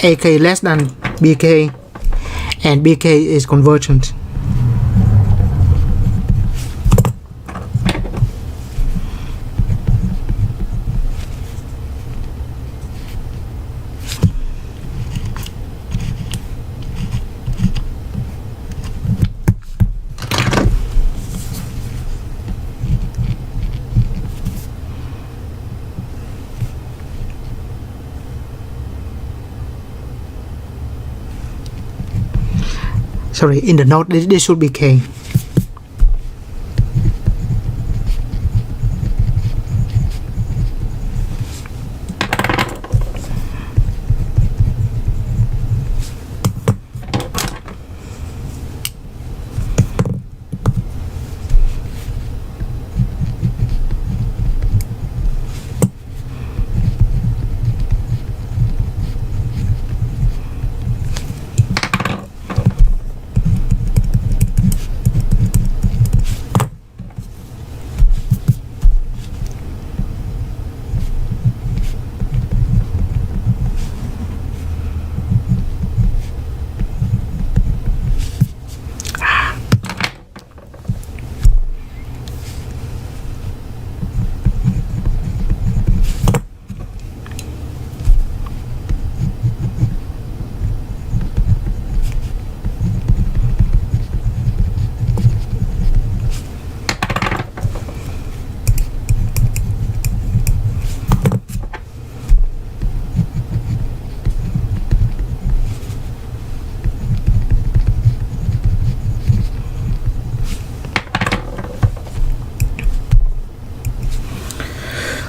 AK less than BK and BK is convergent, sorry, in the note this should be K.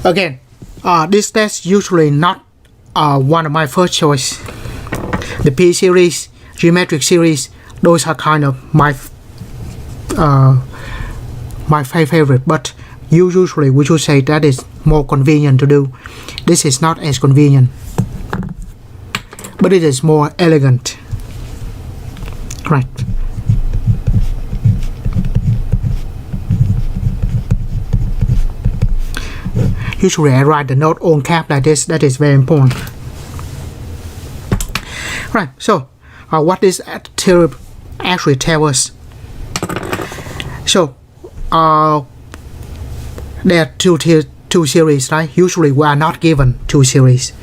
Again, this test usually not one of my first choice. The P series, geometric series, those are kind of my favorite, but usually we should say that is more convenient to do. This is not as convenient, but it is more elegant. Right. Usually I write the note on cap like this. That is very important. Right, so what this theorem actually tells us. So there are two series, right? Usually we are not given two series.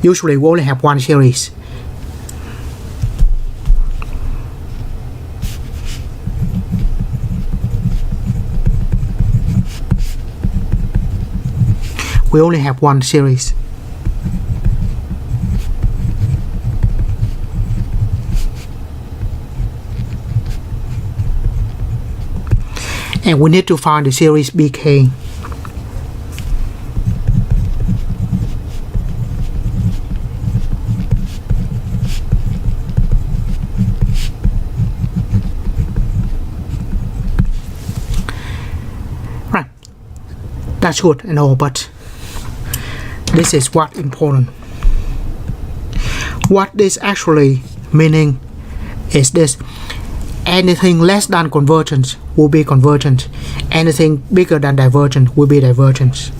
Usually we only have one series. We only have one series. And we need to find the series BK. Right. That's good and all, but this is what important. What this actually meaning is this. anything less than convergence will be convergent, anything bigger than divergent will be divergence.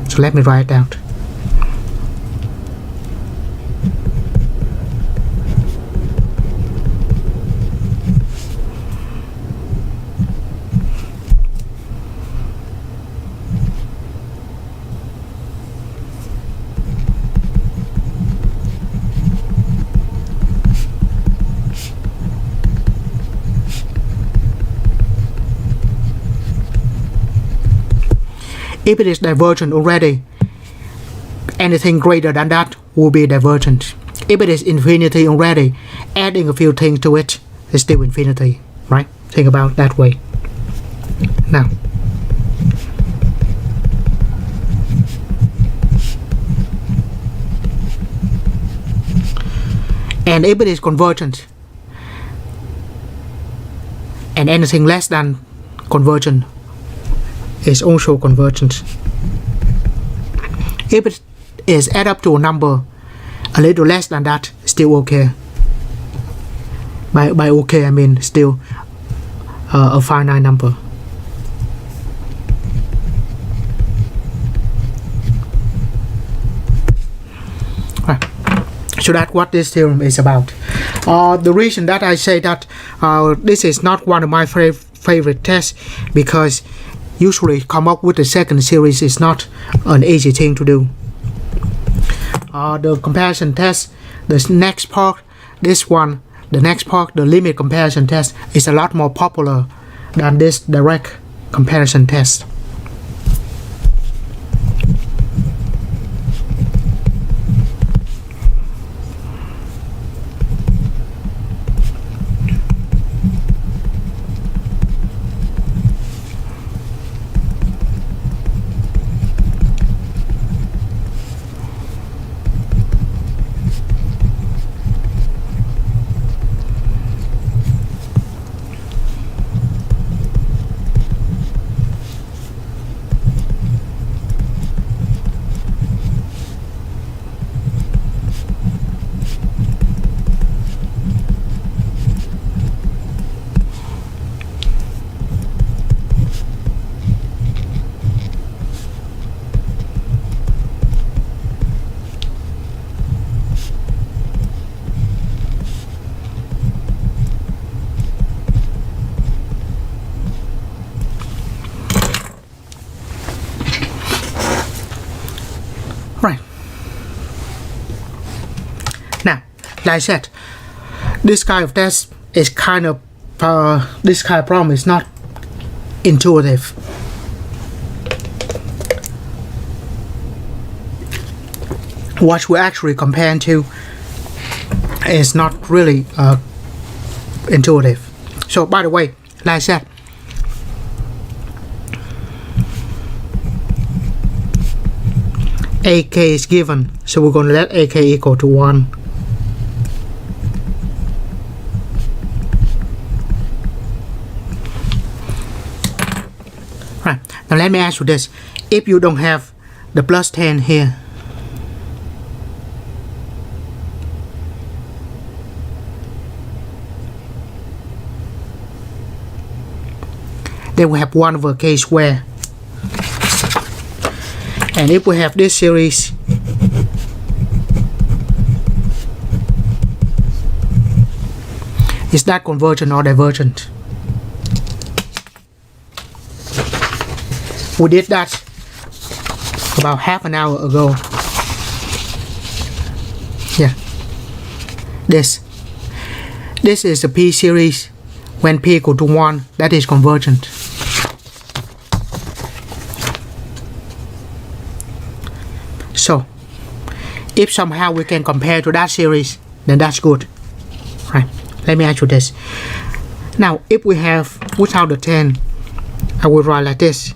So let me write it down. If it is divergent already, anything greater than that will be divergent. If it is infinity already, adding a few things to it is still infinity, right? Think about that way. Now, and if it is convergent, and anything less than convergent is also convergent. If it is add up to a number a little less than that, still okay. By okay I mean still a finite number. Right. So that's what this theorem is about. The reason that I say that this is not one of my favorite tests, because usually come up with the second series is not an easy thing to do. The comparison test, the next part, this one, the next part, the limit comparison test is a lot more popular than this direct comparison test. Right. Now, like I said, this kind of test is kind of this kind of problem is not intuitive. What we actually compare to is not really intuitive. So by the way, like I said, AK is given, so we're going to let AK equal to 1. Right, now let me ask you this. If you don't have the plus 10 here, then we have one of a case where, and if we have this series, is that convergent or divergent? We did that about half an hour ago. Yeah. This is the P series when P equal to 1, that is convergent. So, if somehow we can compare to that series, then that's good. Right, let me ask you this. Now, if we have without the 10, I will write like this.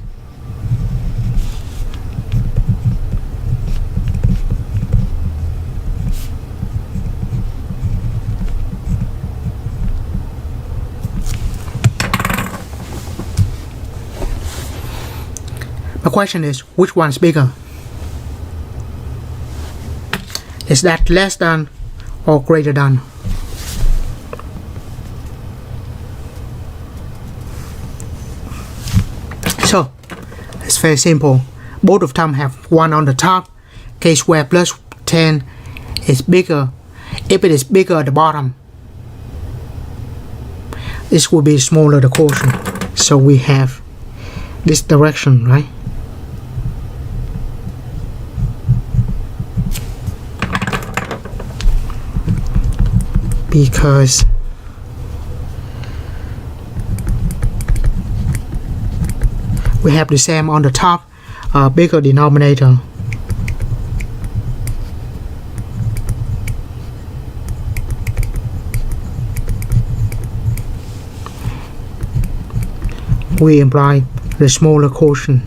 The question is, which one is bigger? Is that less than or greater than? It's very simple. Both of them have 1 on the top. K squared plus 10 is bigger. If it is bigger at the bottom, this will be smaller the quotient. So we have this direction, right? Because we have the same on the top, bigger denominator. We imply the smaller quotient.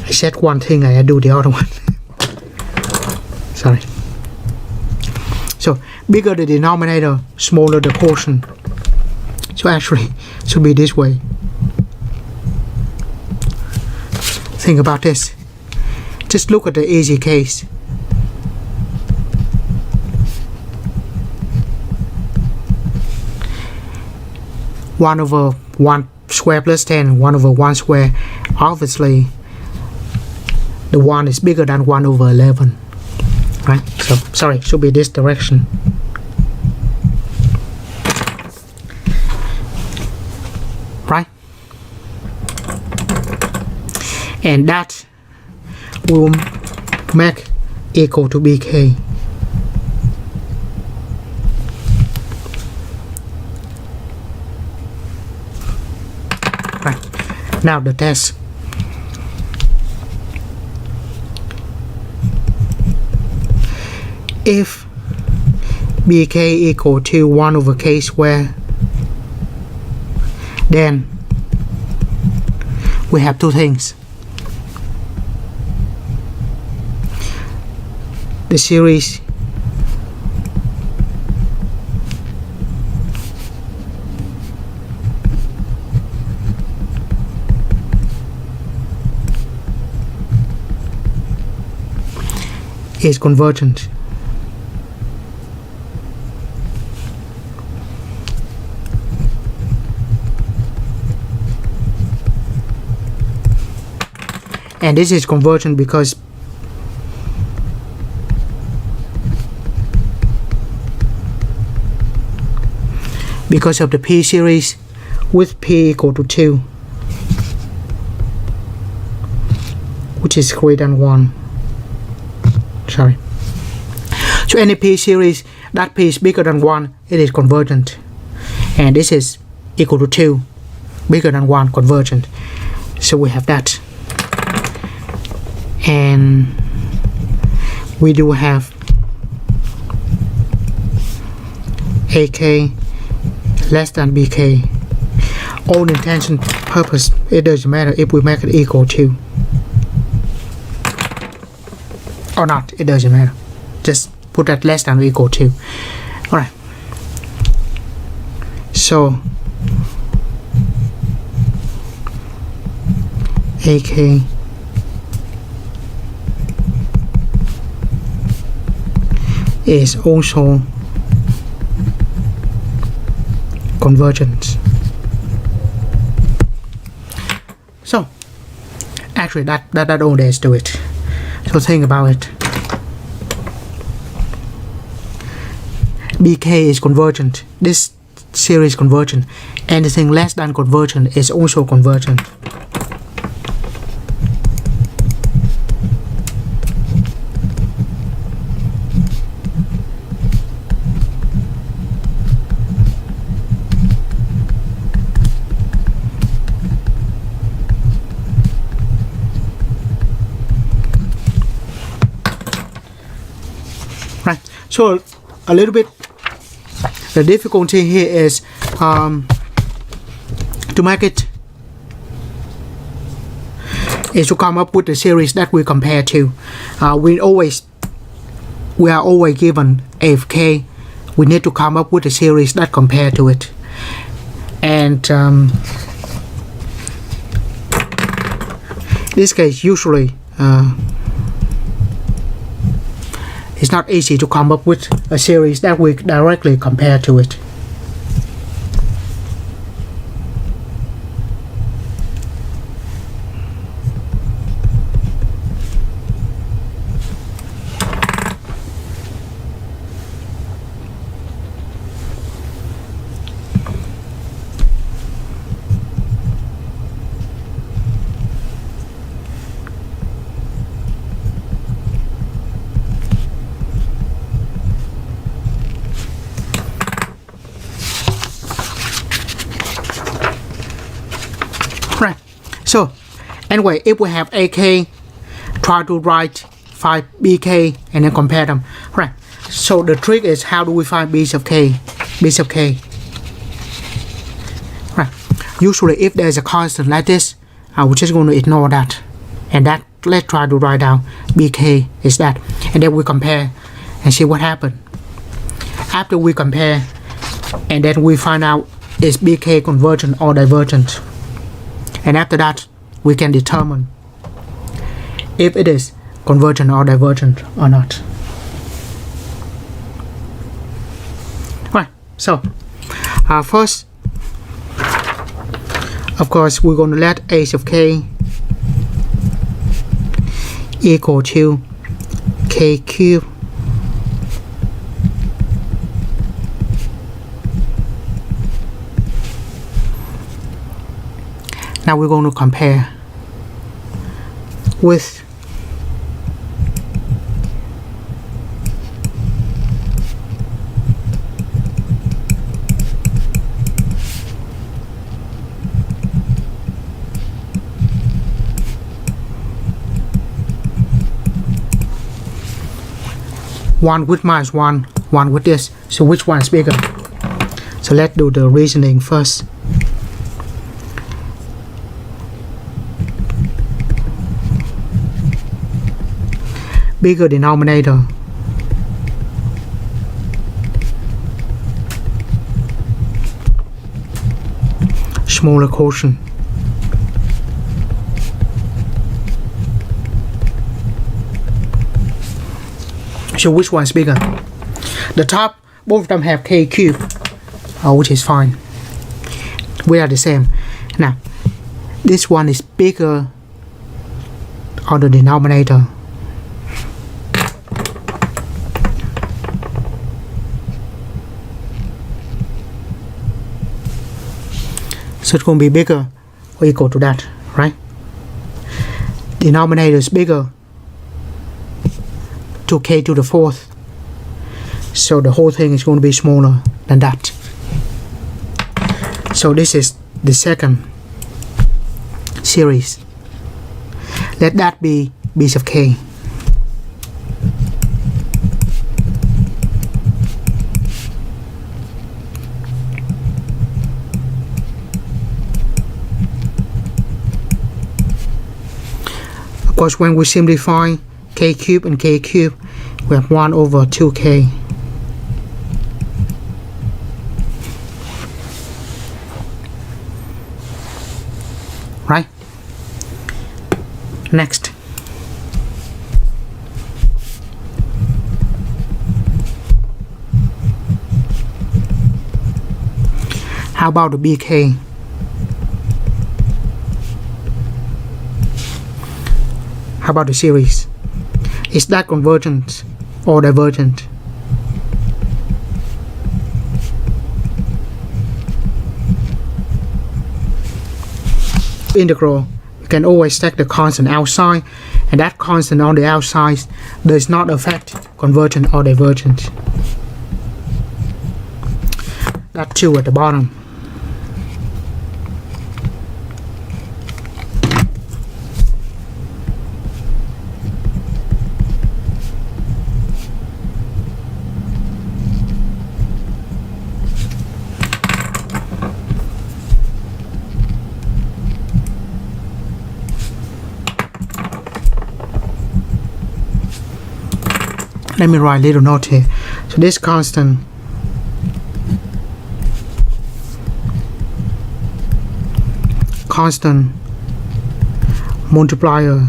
I said one thing, I do the other one. Sorry. So bigger the denominator, smaller the quotient. So actually it should be this way. Think about this. Just look at the easy case. One over 1 square plus 10, 1 over 1 square. Obviously the 1 is bigger than 1 over 11, right? So sorry, it should be this direction. Right? And that will make equal to BK. Right. Now the test. If BK equal to 1 over K squared, then we have two things. The series is convergent. And this is convergent because of the P series with P equal to 2, which is greater than 1. Sorry. So any P series that P is bigger than 1, it is convergent. And this is equal to 2, bigger than 1, convergent. So we have that. And we do have AK less than BK. All intents and purpose, it doesn't matter if we make it equal to or not, it doesn't matter. Just put that less than or equal to. Alright. So AK is also convergent. So actually that all there is to it. So think about it. BK is convergent. This series is convergent. Anything less than convergent is also convergent. Right. So a little bit the difficulty here is to make it is to come up with the series that we compare to. We are always given AFK. We need to come up with a series that compare to it. And this case usually it's it's not easy to come up with a series that we directly compare to it. Right. So anyway, if we have AK, try to write 5BK and then compare them. Right. So the trick is, how do we find B's of K? B's of K. Right. Usually if there's a constant like this, we're just going to ignore that. And that, let's try to write down BK is that. And then we compare and see what happened. After we compare, and then we find out is BK convergent or divergent. And after that, we can determine if it is convergent or divergent or not. Right, so first, of course, we're going to let h of k equal to k cubed Now we're going to compare with one with minus one with this. So which one is bigger? So let's do the reasoning first. Bigger denominator smaller quotient. So which one is bigger? The top, both of them have k cubed, which is fine. We are the same. Now this one is bigger on the denominator. So it's going to be bigger or equal to that, right? Denominator is bigger to k to the fourth. So the whole thing is going to be smaller than that. So this is the second series. Let that be b of k. Of course, when we simplify k cubed and k cubed, we have 1 over 2k. Right? Next. How about the bk? How about the series? Is that convergent or divergent? Integral, you can always take the constant outside, and that constant on the outside does not affect convergent or divergent. That 2 at the bottom. Let me write a little note here. So this constant multiplier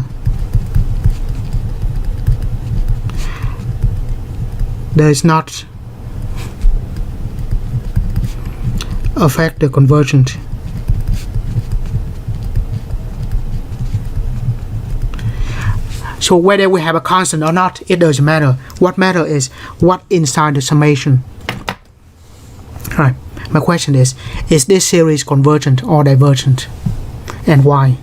does not affect the convergence. So whether we have a constant or not, it doesn't matter. What matters is what inside the summation. Alright, my question is this series convergent or divergent? And why?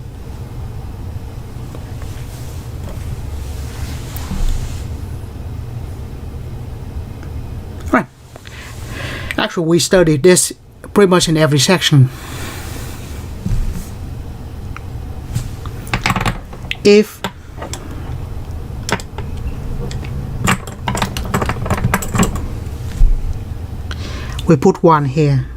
Right. Actually, we studied this pretty much in every section. If we put 1 here,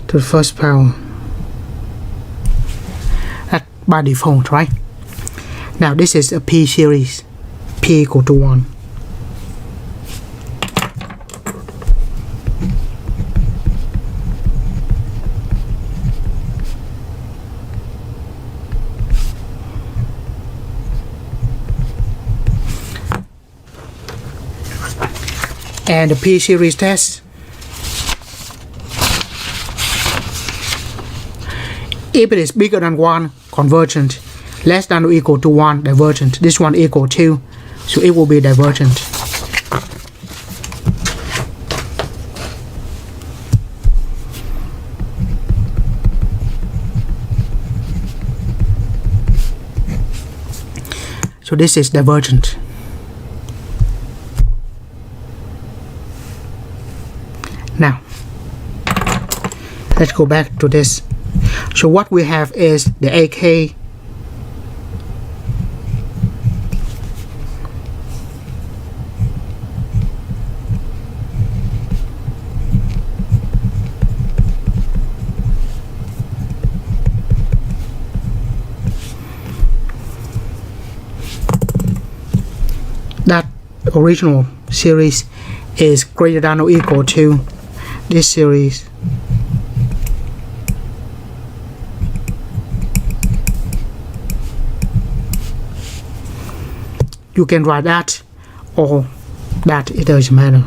to the first power, that by default, right? Now this is a P series, P equal to 1. And the P series test, if it is bigger than 1, convergent, less than or equal to 1, divergent. This one equal to, so it will be divergent. So this is divergent. Now, let's go back to this. So what we have is the AK that original series is greater than or equal to this series. You can write that or that, it doesn't matter.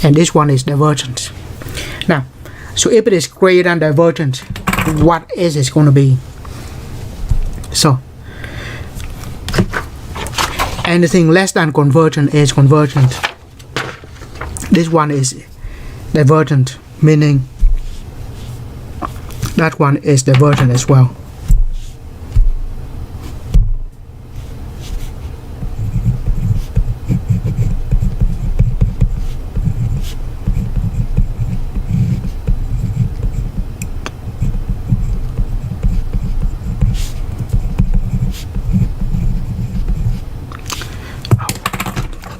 And this one is divergent. Now, so if it is greater than divergent, what is it going to be? So anything less than convergent is convergent. This one is divergent, meaning that one is divergent as well.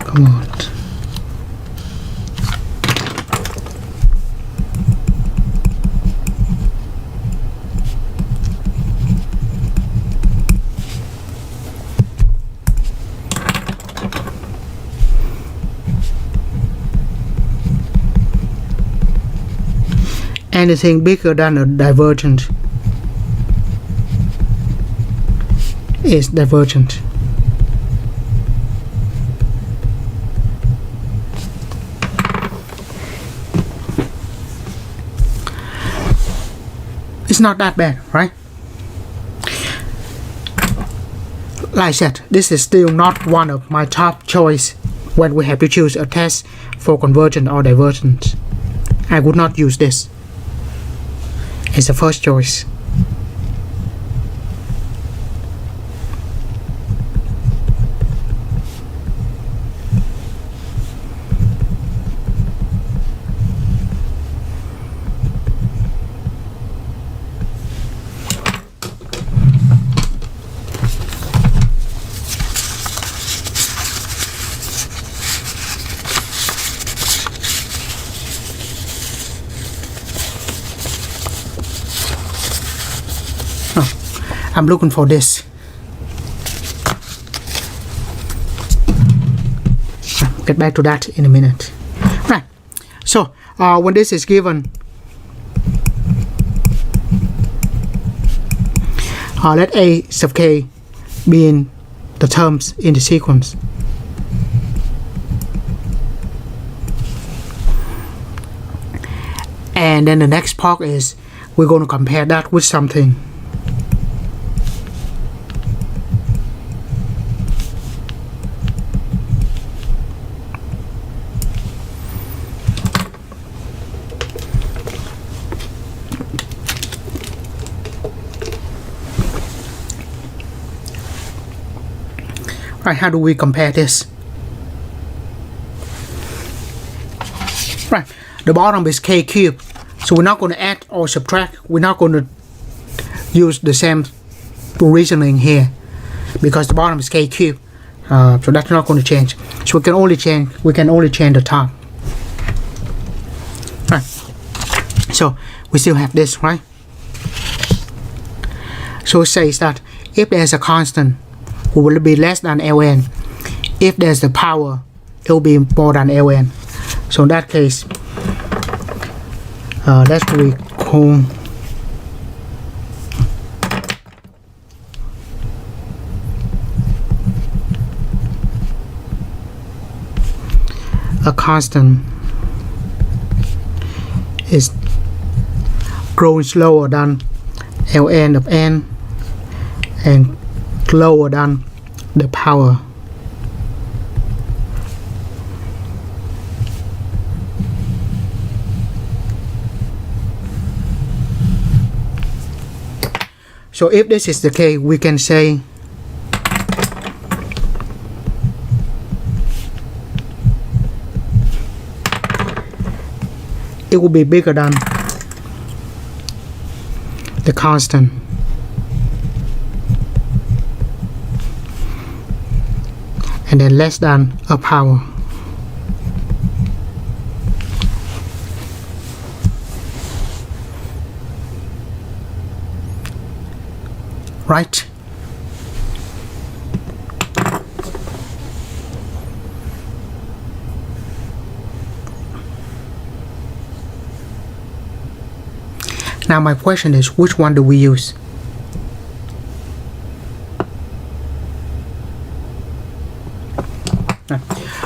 Come on. Anything bigger than a divergent is divergent. It's not that bad, right? Like I said, this is still not one of my top choice when we have to choose a test for convergent or divergent. I would not use this as the first choice. I'm looking for this. I'll get back to that in a minute. Right. So when this is given, let A sub k be the terms in the sequence. And then the next part is we're going to compare that with something. Right, how do we compare this? Right, the bottom is k cubed, so we're not going to add or subtract. We're not going to use the same reasoning here because the bottom is k cubed, so that's not going to change. So we can only change the top. Right, so we still have this, right? So it says that if there's a constant, it will be less than ln. If there's the power, it will be more than ln. So in that case, that's what we call a constant is growing slower than ln of n and lower than the power. So if this is the case, we can say it will be bigger than the constant. And then less than a power. Right? Now my question is, which one do we use?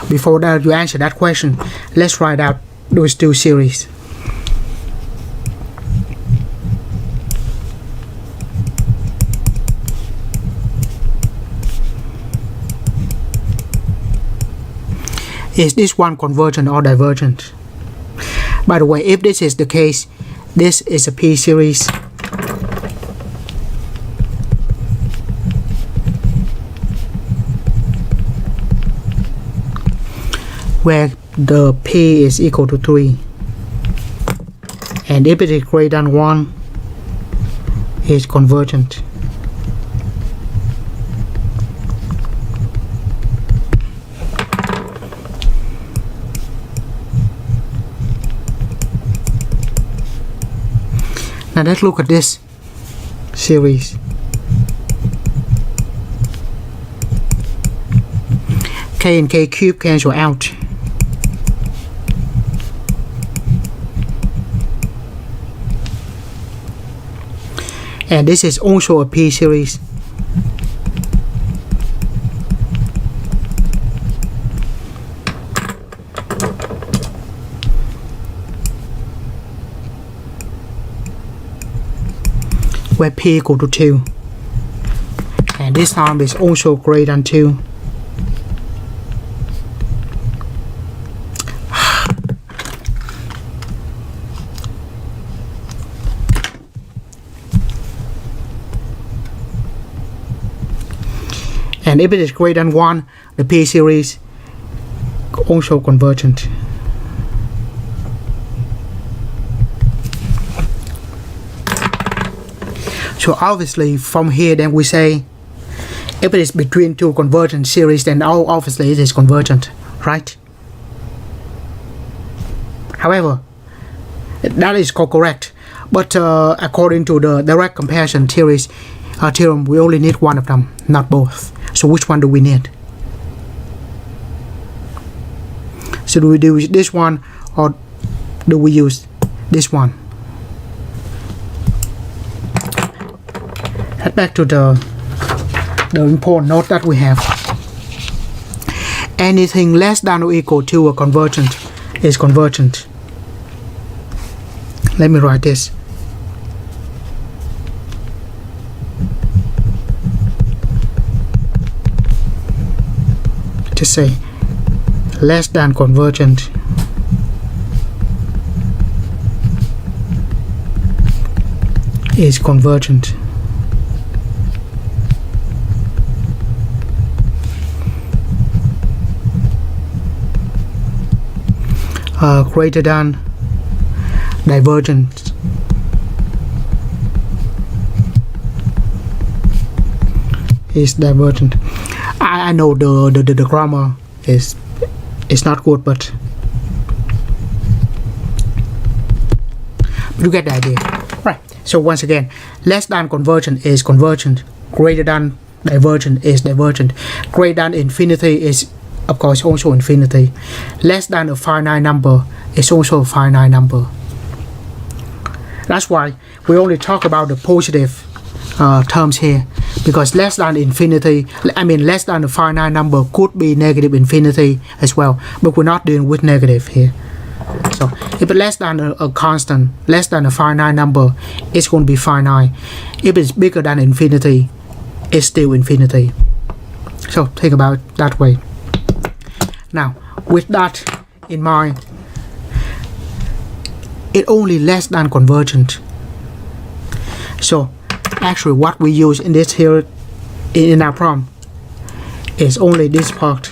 Before that you answer that question, let's write out those two series. Is this one convergent or divergent? By the way, if this is the case, this is a P series. Where the P is equal to 3. And if it is greater than 1, it's convergent. Now let's look at this series. K and K cubed cancel out. And this is also a P series. Where P equal to 2. And this time is also greater than 2. And if it is greater than 1, the P series also convergent. So obviously from here then we say if it is between two convergent series, then obviously it is convergent, right? However, that is correct, but according to the direct comparison theories, theorem, we only need one of them, not both. So which one do we need? So do we do this one or do we use this one? Head back to the important note that we have. Anything less than or equal to a convergent is convergent. Let me write this. Just say less than convergent is convergent. Greater than divergent is divergent. I know the grammar is not good, but you get the idea, right? So once again, less than convergent is convergent, greater than divergent is divergent, greater than infinity is of course also infinity, less than a finite number is also a finite number. That's why we only talk about the positive terms here, because less than infinity, less than a finite number could be negative infinity as well, but we're not dealing with negative here. So if it's less than a constant, less than a finite number, it's going to be finite. If it's bigger than infinity, it's still infinity. So think about it that way. Now, with that in mind, it only less than convergent. So actually what we use in this here in our problem is only this part.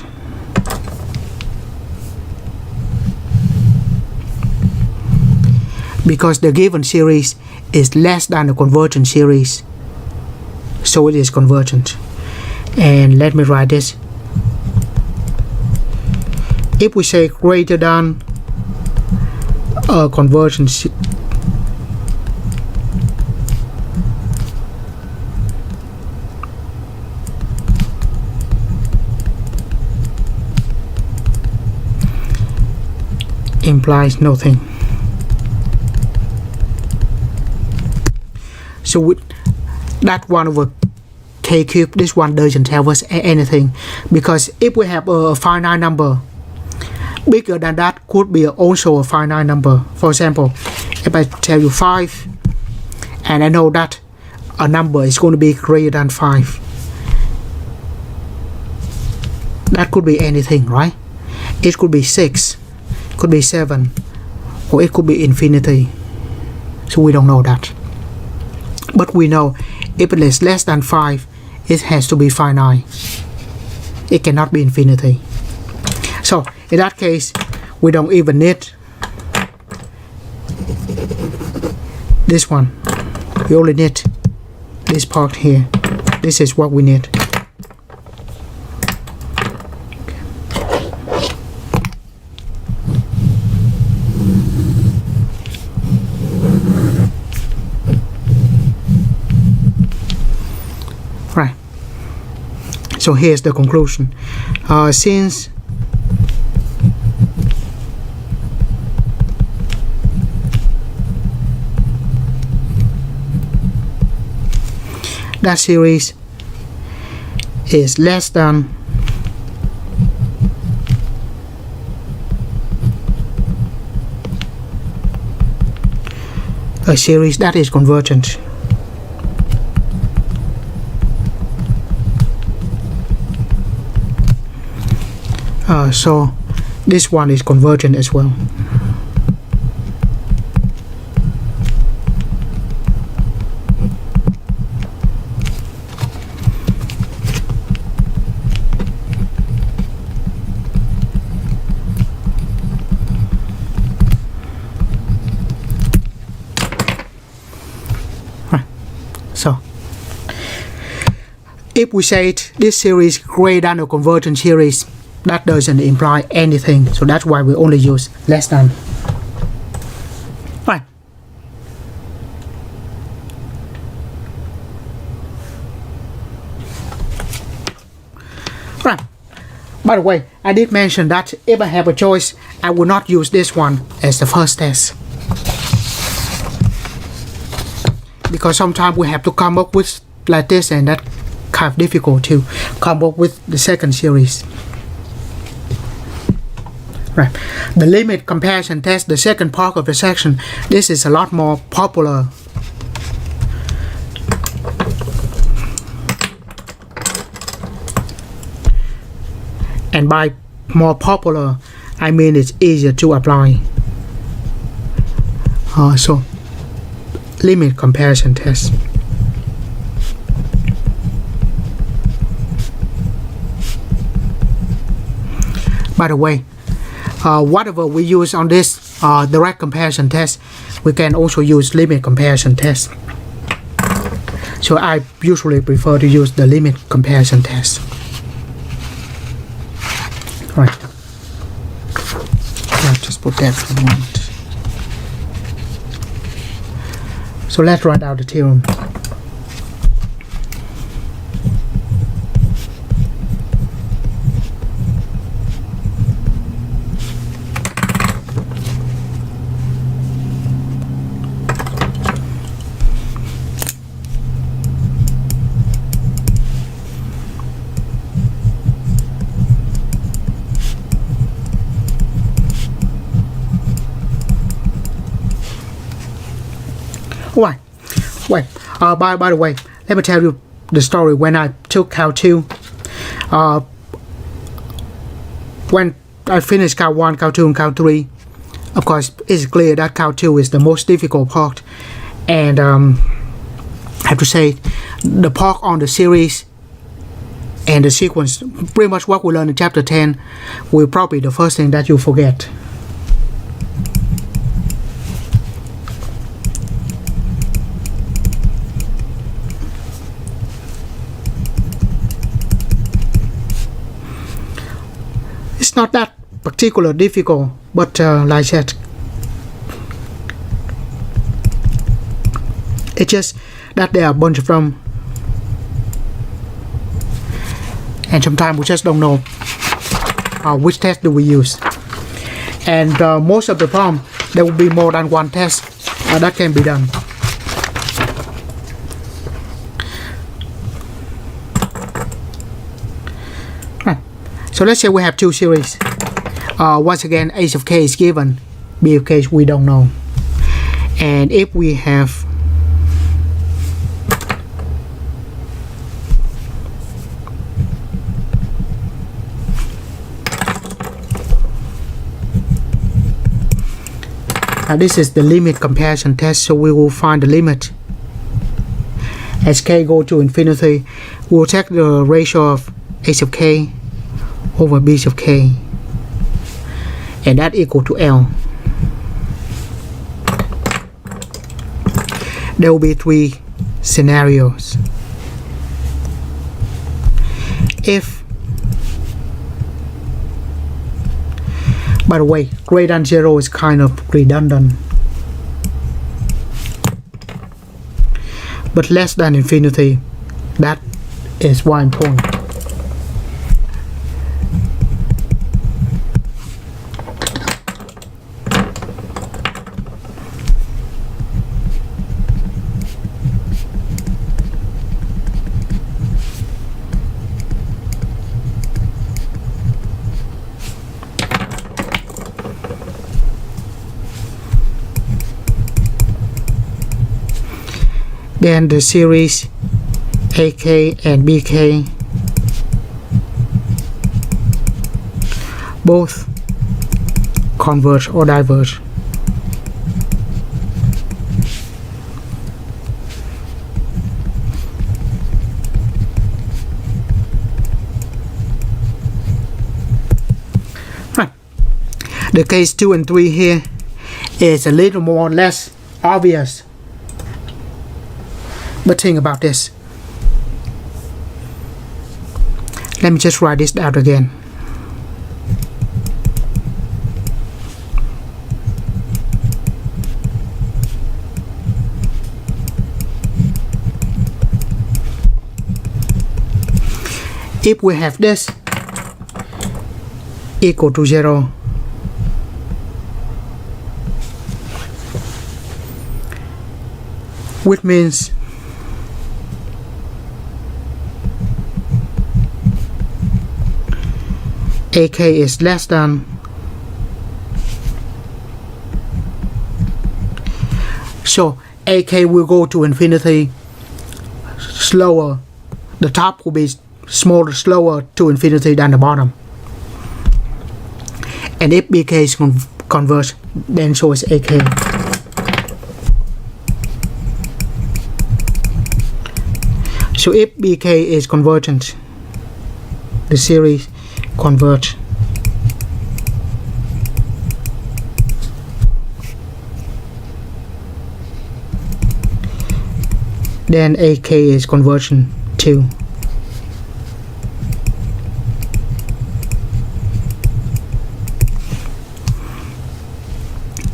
Because the given series is less than the convergent series, so it is convergent. And let me write this. If we say greater than a convergence, implies nothing. So with that 1 over k cubed, this one doesn't tell us anything, because if we have a finite number, bigger than that could be also a finite number. For example, if I tell you 5 and I know that a number is going to be greater than 5, that could be anything, right? It could be 6, could be 7, or it could be infinity. So we don't know that, but we know if it is less than 5, it has to be finite. It cannot be infinity. So in that case, we don't even need this one. We only need this part here. This is what we need. Right. So here's the conclusion. Since that series is less than a series that is convergent, so this one is convergent as well. So if we say this series greater than a convergent series, that doesn't imply anything. So that's why we only use less than. Fine. Right. By the way, I did mention that if I have a choice, I will not use this one as the first test. Because sometimes we have to come up with like this, and that kind of difficult to come up with the second series. Right. The limit comparison test, the second part of the section, this is a lot more popular. And by more popular, I mean it's easier to apply. So, limit comparison test. By the way, whatever we use on this direct comparison test, we can also use limit comparison test. So I usually prefer to use the limit comparison test. Right. I'll just put that for a moment. So let's write out the theorem. Wait. By the way, let me tell you the story when I took Cal 2. When I finished Cal 1, Cal 2, and Cal 3, of course, it's clear that Cal 2 is the most difficult part. And I have to say, the part on the series and the sequence, pretty much what we learned in chapter 10, will probably be the first thing that you forget. It's not that particularly difficult, but like I said, it's just that there are a bunch of them, and sometimes we just don't know which test do we use. And most of the problem, there will be more than one test that can be done. So let's say we have two series. Once again, a of k is given, b of k we don't know. And if we have this is the limit comparison test, so we will find the limit. As k go to infinity, we'll take the ratio of a of k over b of k, and that equal to L. There will be three scenarios. If, by the way, greater than 0 is kind of redundant, but less than infinity, that is one point. Then the series AK and BK both converge or diverge. Right. The case 2 and 3 here is a little more or less obvious. But think about this. Let me just write this out again. If we have this, equal to 0. Which means AK is less than. So AK will go to infinity slower. The top will be slower to infinity than the bottom. And if BK is converged, then so is AK. So if BK is convergent, the series converge. Then AK is convergent too.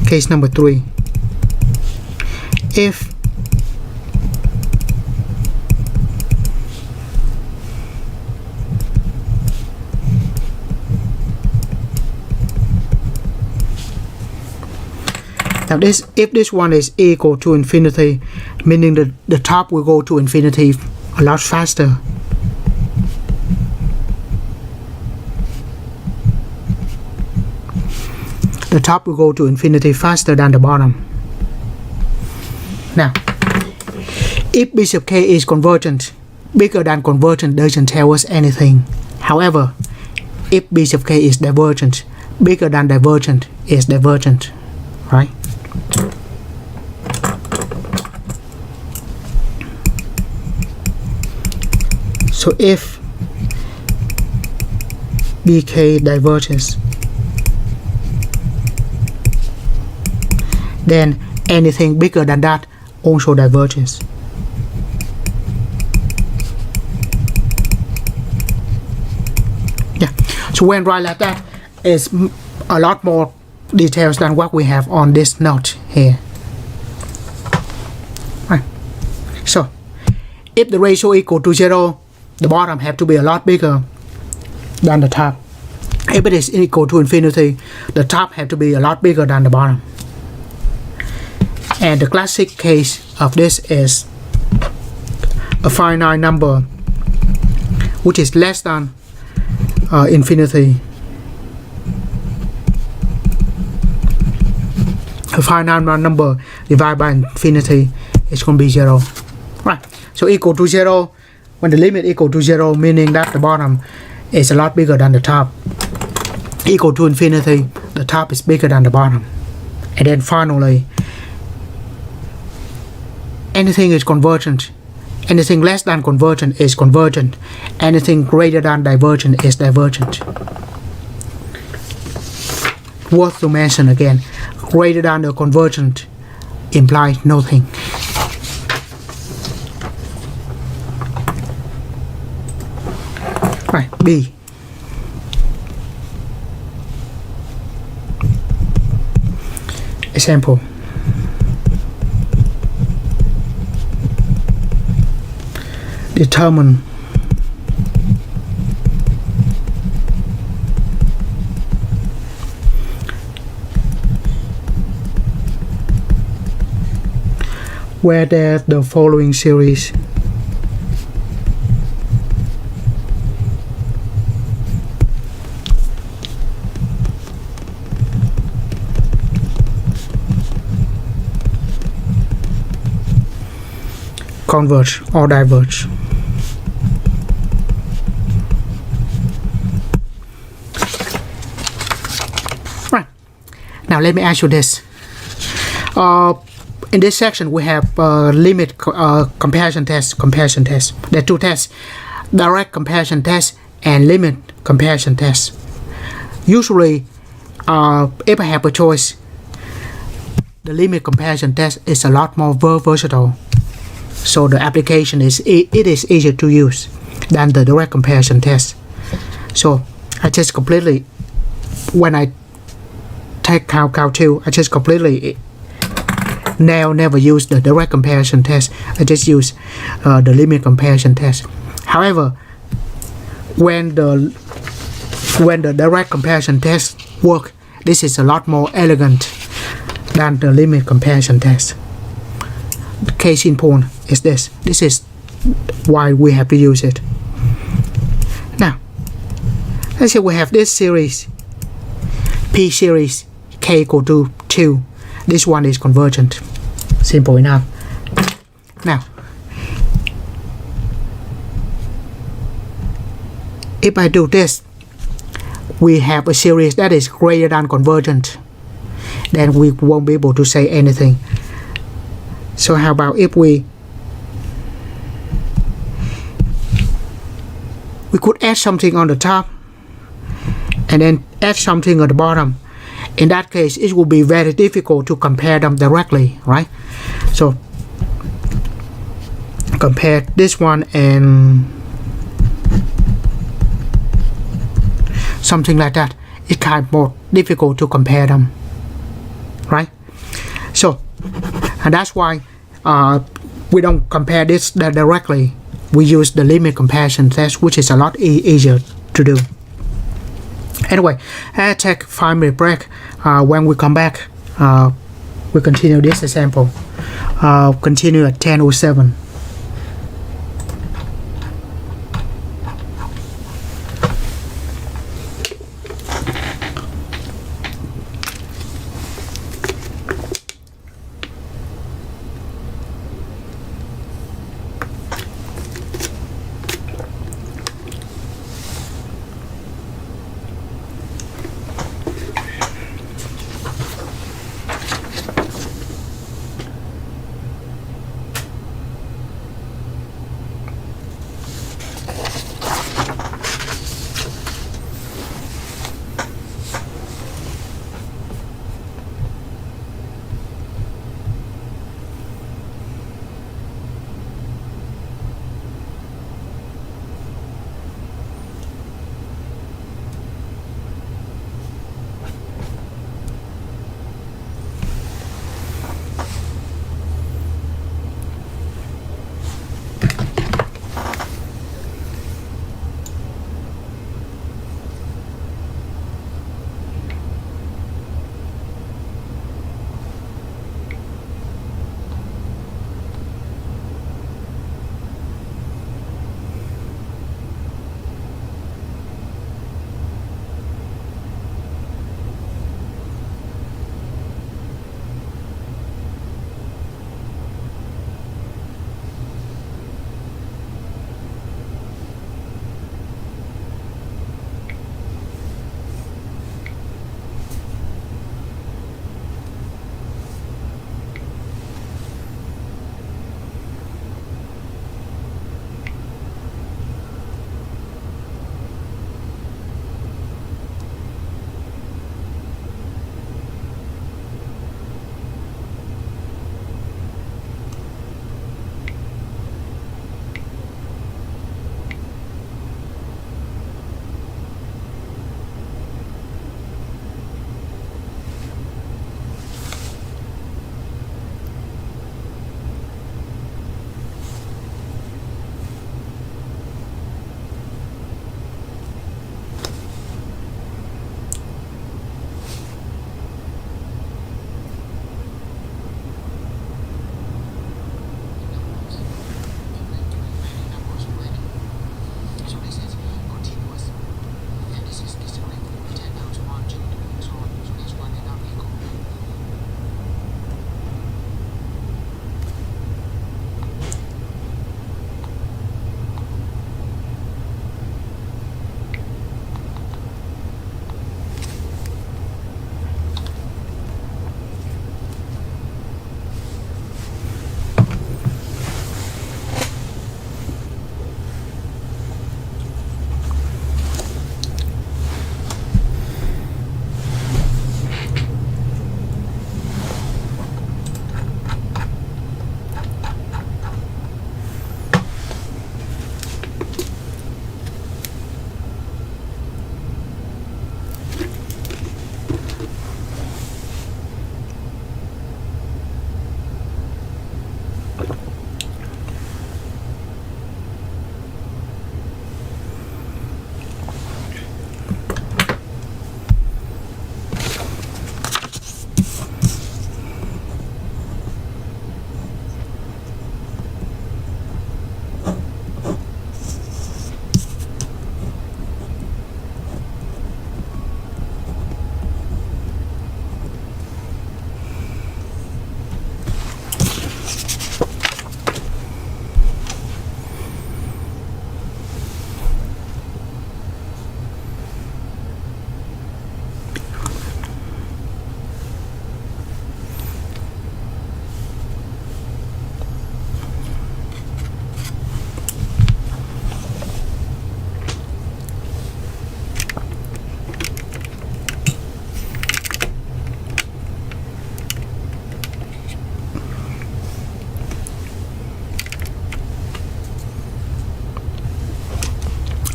Case number 3. If now if this one is equal to infinity, meaning the top will go to infinity a lot faster. The top will go to infinity faster than the bottom. Now, if B sub k is convergent, bigger than convergent doesn't tell us anything. However, if B sub k is divergent, bigger than divergent is divergent, right? So if BK diverges, then anything bigger than that also diverges. Yeah, so when write like that is a lot more details than what we have on this note here. Right. So if the ratio equal to 0, the bottom have to be a lot bigger than the top. If it is equal to infinity, the top have to be a lot bigger than the bottom. And the classic case of this is a finite number which is less than infinity. A finite number divided by infinity is going to be 0. Right. So equal to 0, when the limit equal to 0, meaning that the bottom is a lot bigger than the top. Equal to infinity, the top is bigger than the bottom. And then finally, anything is convergent. Anything less than convergent is convergent. Anything greater than divergent is divergent. Worth to mention again, greater than the convergent implies nothing. Right, B. Example. Determine where there's the following series. Converge or diverge. Right. Now let me ask you this. In this section we have limit comparison test. There are two tests: direct comparison test and limit comparison test. Usually, if I have a choice, the limit comparison test is a lot more versatile. So the application is easier to use than the direct comparison test. So I just completely, when I take Calc 2, I just completely never use the direct comparison test. I just use the limit comparison test. However, when the when the direct comparison test work, this is a lot more elegant than the limit comparison test. The case in point is this. This is why we have to use it. Now, let's say we have this series, P series k equal to 2. This one is convergent. Simple enough. Now, if I do this, we have a series that is greater than convergent, then we won't be able to say anything. So how about if we could add something on the top and then add something at the bottom. In that case, it will be very difficult to compare them directly, right? So compare this one and something like that. It's kind of more difficult to compare them, right? So, and that's why we don't compare this directly. We use the limit comparison test, which is a lot easier to do. Anyway, I'll take 5-minute break. When we come back, we continue this example. Continue at 10:07.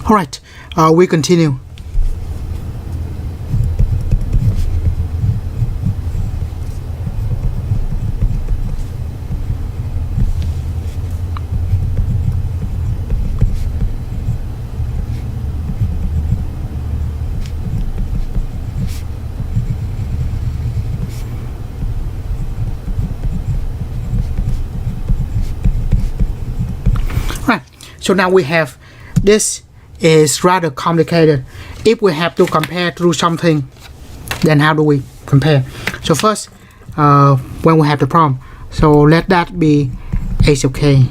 Alright, we continue. Right, so now we have this is rather complicated. If we have to compare through something, then how do we compare? So first, when we have the problem, so let that be ace of k.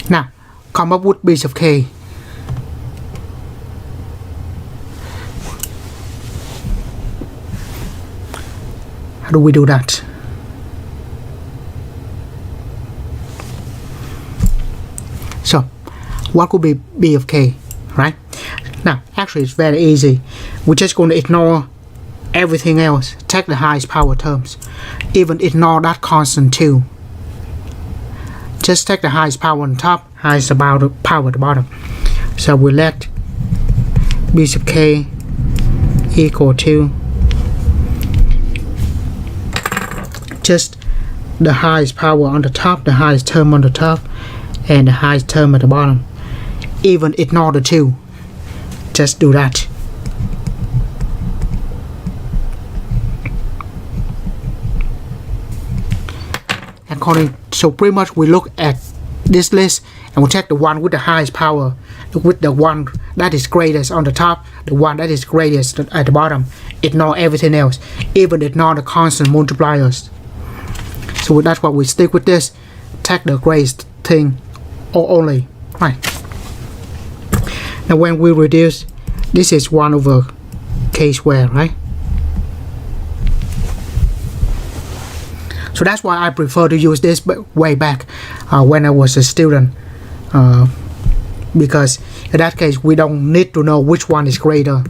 Now, come up with base of k. How do we do that? So, what could be b of k, right? Now, actually it's very easy. We're just going to ignore everything else. Take the highest power terms. Even ignore that constant too. Just take the highest power on top, highest power at the bottom. So we let b sub k equal to just the highest power on the top, the highest term on the top, and the highest term at the bottom. Even ignore the two. Just do that. So pretty much we look at this list and we take the one with the highest power with the one that is greatest on the top, the one that is greatest at the bottom. Ignore everything else, even ignore the constant multipliers. So that's why we stick with this. Take the greatest thing only, right? Now when we reduce, this is 1 over k squared, right? So that's why I prefer to use this way back when I was a student, because in that case we don't need to know which one is greater.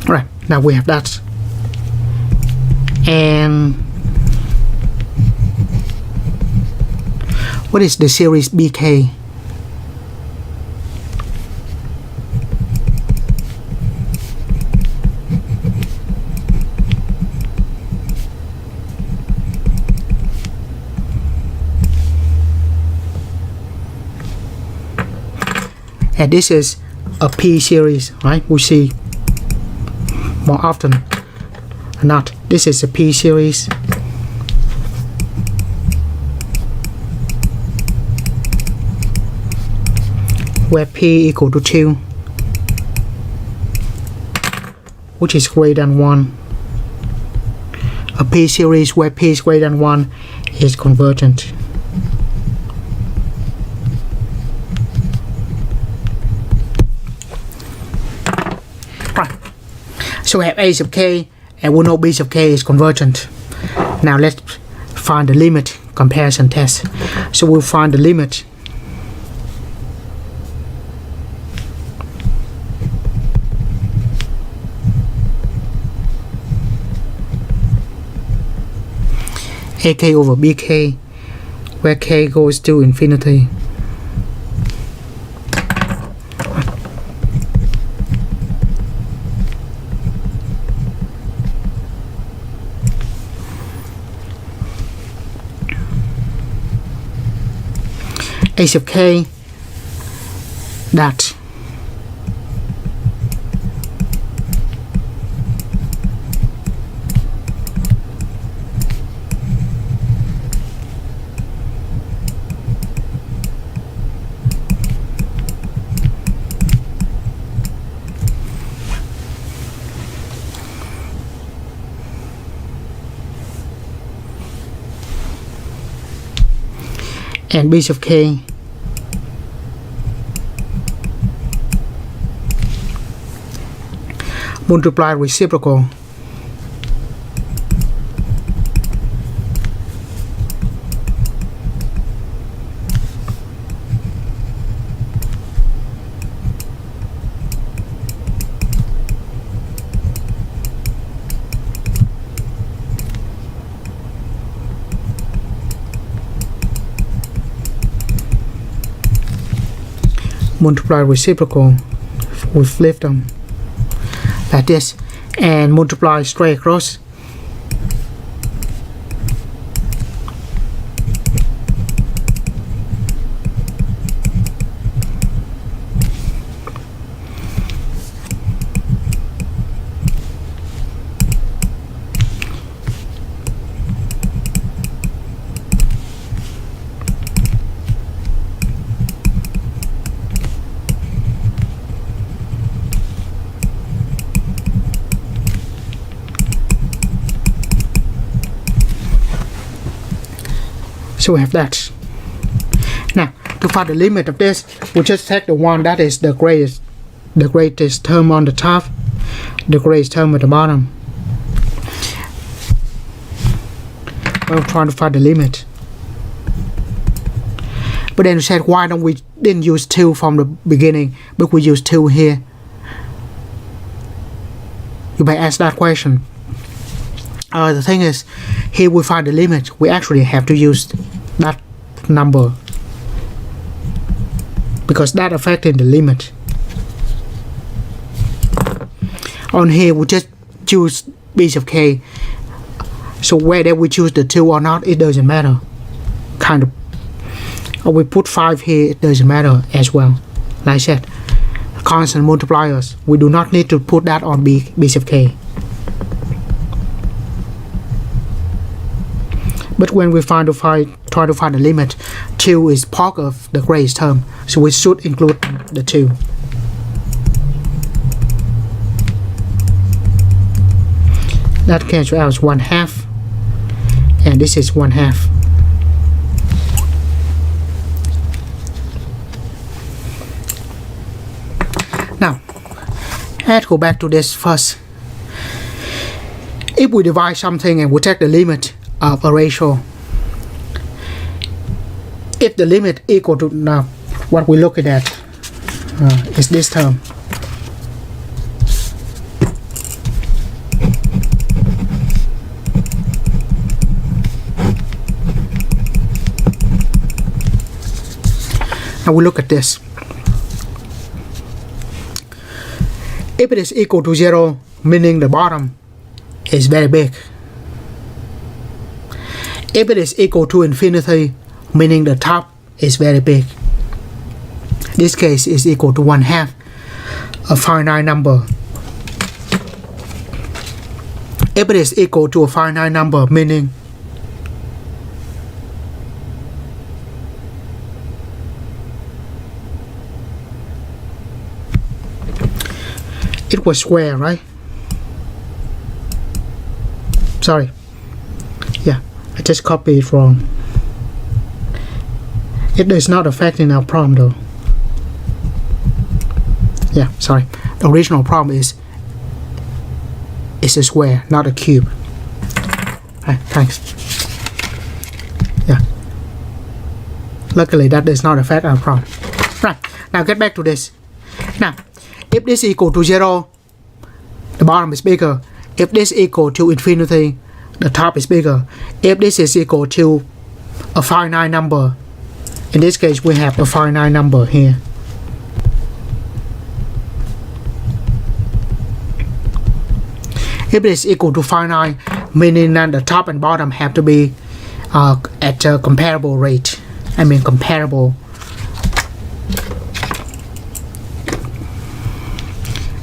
Right, now we have that. And what is the series BK? And this is a P series, right? We see more often than not. This is a P series. Where P equal to 2, which is greater than 1. A P series where P is greater than 1 is convergent. So we have a sub k and we know b sub k is convergent. Now let's find the limit comparison test. So we'll find the limit ak over bk where k goes to infinity. A sub k that and b sub k multiply reciprocal multiply reciprocal, we flip them like this, and multiply straight across. So we have that. Now, to find the limit of this, we just take the one that is the greatest term on the top, the greatest term at the bottom. We're trying to find the limit. But then you said, why don't we didn't use 2 from the beginning, but we use 2 here? You may ask that question. The thing is, here we find the limit, we actually have to use that number because that affecting the limit. On here we just choose piece of k, so whether we choose the 2 or not, it doesn't matter, kind of. Or we put 5 here, it doesn't matter as well. Like I said, constant multipliers, we do not need to put that on piece of k. But when we try to find the limit, 2 is part of the greatest term, so we should include the 2. That cancels out 1/2, and this is 1/2. Now, let's go back to this first. If we divide something and we take the limit of a ratio, if the limit equal to, now what we're looking at is this term. Now we look at this. If it is equal to 0, meaning the bottom is very big. If it is equal to infinity, meaning the top is very big. This case is equal to 1/2, a finite number. If it is equal to a finite number, meaning it was square, right? Sorry. Yeah, I just copied it wrong. It is not affecting our problem though. Yeah, sorry. The original problem is it's a square, not a cube. Right, thanks. Yeah. Luckily that does not affect our problem. Right, now get back to this. Now, if this equal to 0, the bottom is bigger. If this equal to infinity, the top is bigger. If this is equal to a finite number, in this case we have a finite number here. If it is equal to finite, meaning that the top and bottom have to be at a comparable rate. I mean comparable.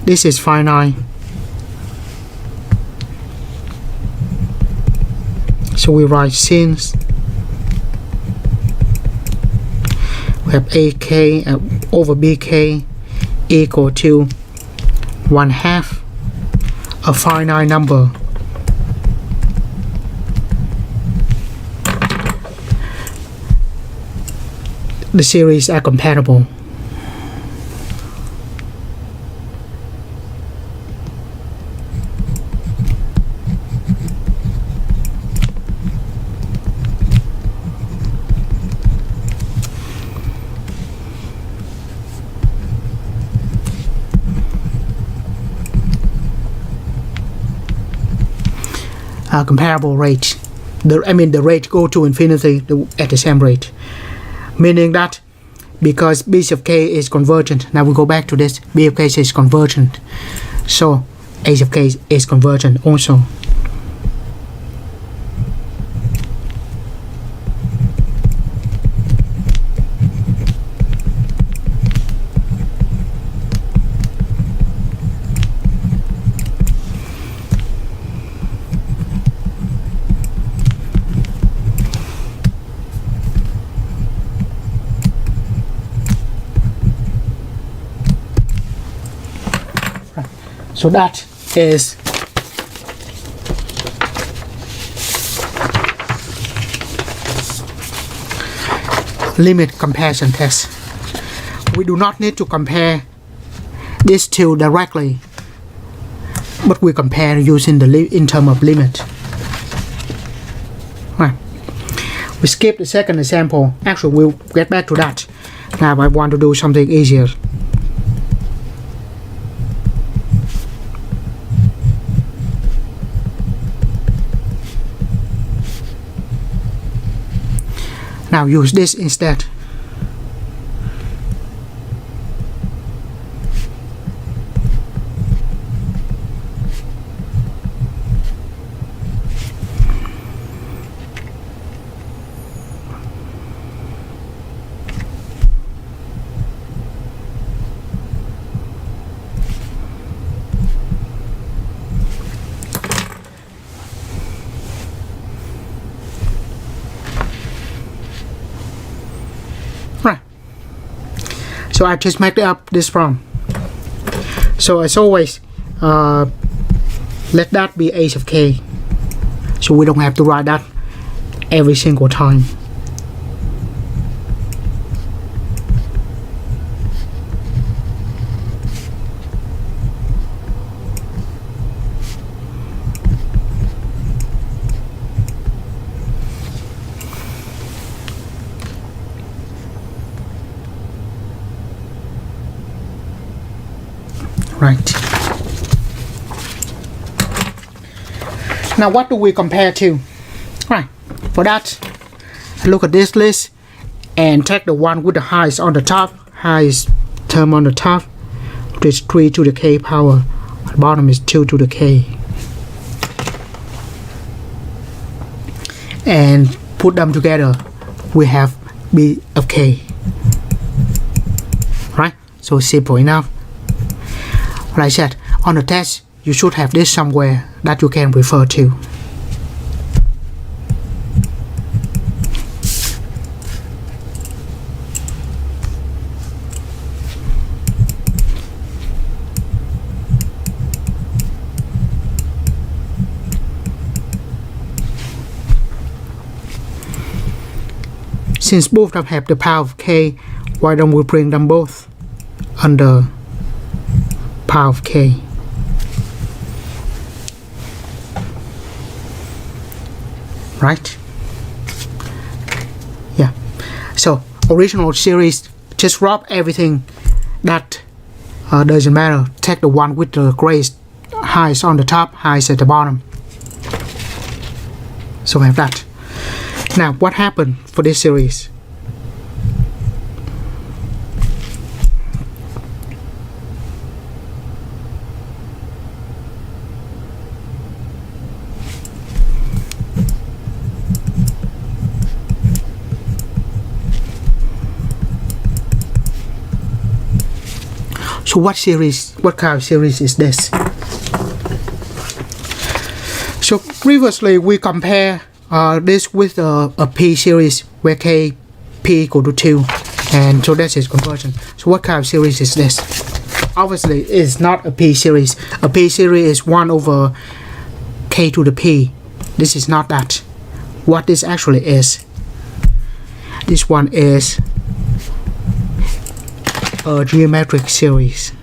This is finite. So we write since we have AK over BK equal to 1/2 a finite number. The series are compatible. Comparable rate. The rate go to infinity at the same rate, meaning that because b of k is convergent. Now we go back to this. b of k is convergent, so a of k is convergent also. So that is limit comparison test. We do not need to compare these two directly, but we compare using the in terms of limit. Right. We skip the second example. Actually, we'll get back to that. Now I want to do something easier. Now use this instead. Right. So I just make up this problem. So as always, let that be a of k. So we don't have to write that every single time. Right. Now what do we compare to? Right. For that, look at this list and take the one with the highest on the top, highest term on the top, which is 3 to the k power. At the bottom is 2 to the k. And put them together, we have b of k. Right? So simple enough. Like I said, on the test, you should have this somewhere that you can refer to. Since both of them have the power of k, why don't we bring them both under power of k? Right? Yeah. So original series, just drop everything that doesn't matter. Take the one with the greatest highest on the top, highest at the bottom. So we have that. Now what happened for this series? So what kind of series is this? So previously we compare this with a p series where p equal to 2, and so that is convergent. So what kind of series is this? Obviously it's not a p series. A p series is 1 over k to the p. This is not that. What this actually is, this one is a geometric series.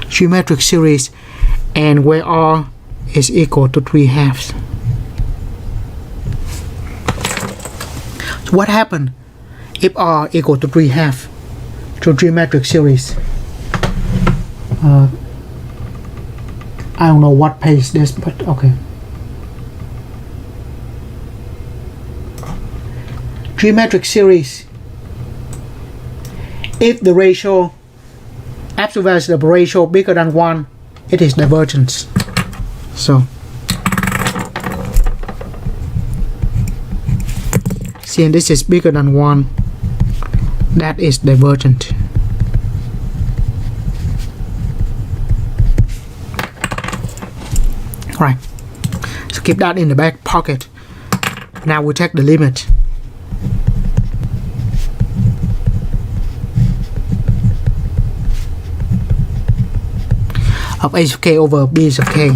Geometric series, and where r is equal to 3/2. So what happened if r equal to 3/2 to geometric series? I don't know what page this, but okay. geometric series, if the ratio, absolute value of the ratio bigger than 1, it is divergence. So since this is bigger than 1, that is divergent. Right, so keep that in the back pocket. Now we check the limit. Of a sub k over b sub k.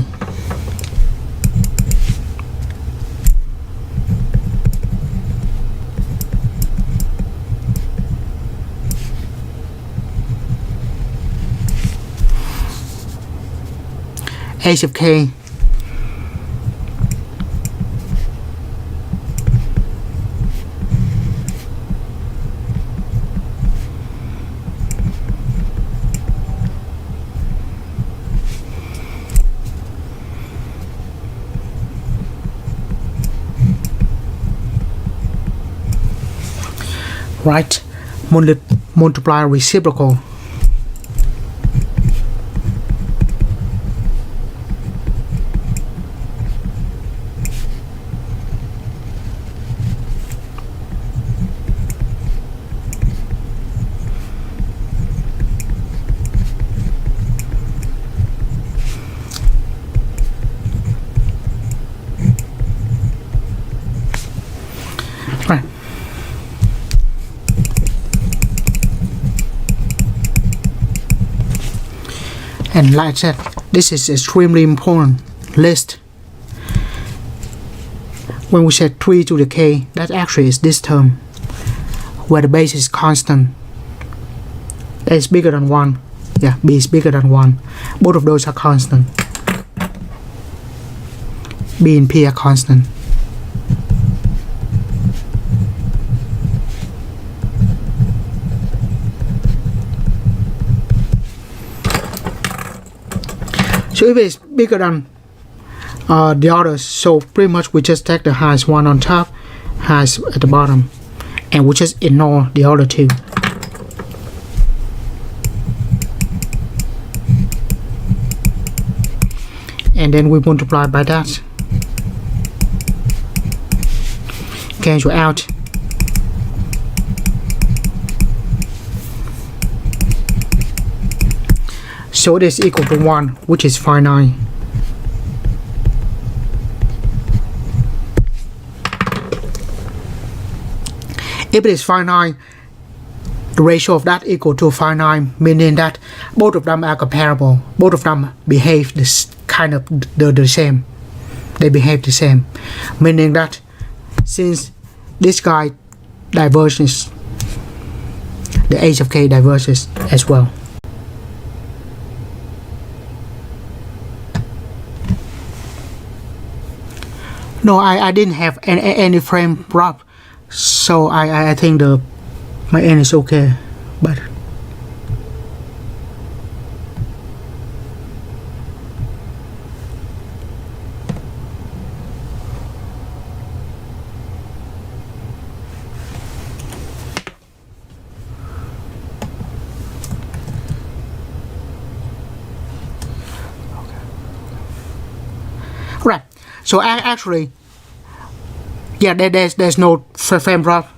A sub k right, multiply reciprocal. Right. And like I said, this is extremely important list. When we said 3 to the k, that actually is this term, where the base is constant. A is bigger than 1. Yeah, b is bigger than 1. Both of those are constant. B and p are constant. So if it's bigger than the others, so pretty much we just take the highest one on top, highest at the bottom, and we just ignore the other two. And then we multiply by that. Cancel out. So it is equal to 1, which is finite. If it is finite, the ratio of that equal to finite, meaning that both of them are comparable. Both of them behave this kind of the same. They behave the same, meaning that since this guy diverges, the a sub k diverges as well. No, I didn't have any frame prop, so I think my end is okay, but right. So actually, yeah, there's no frame drop,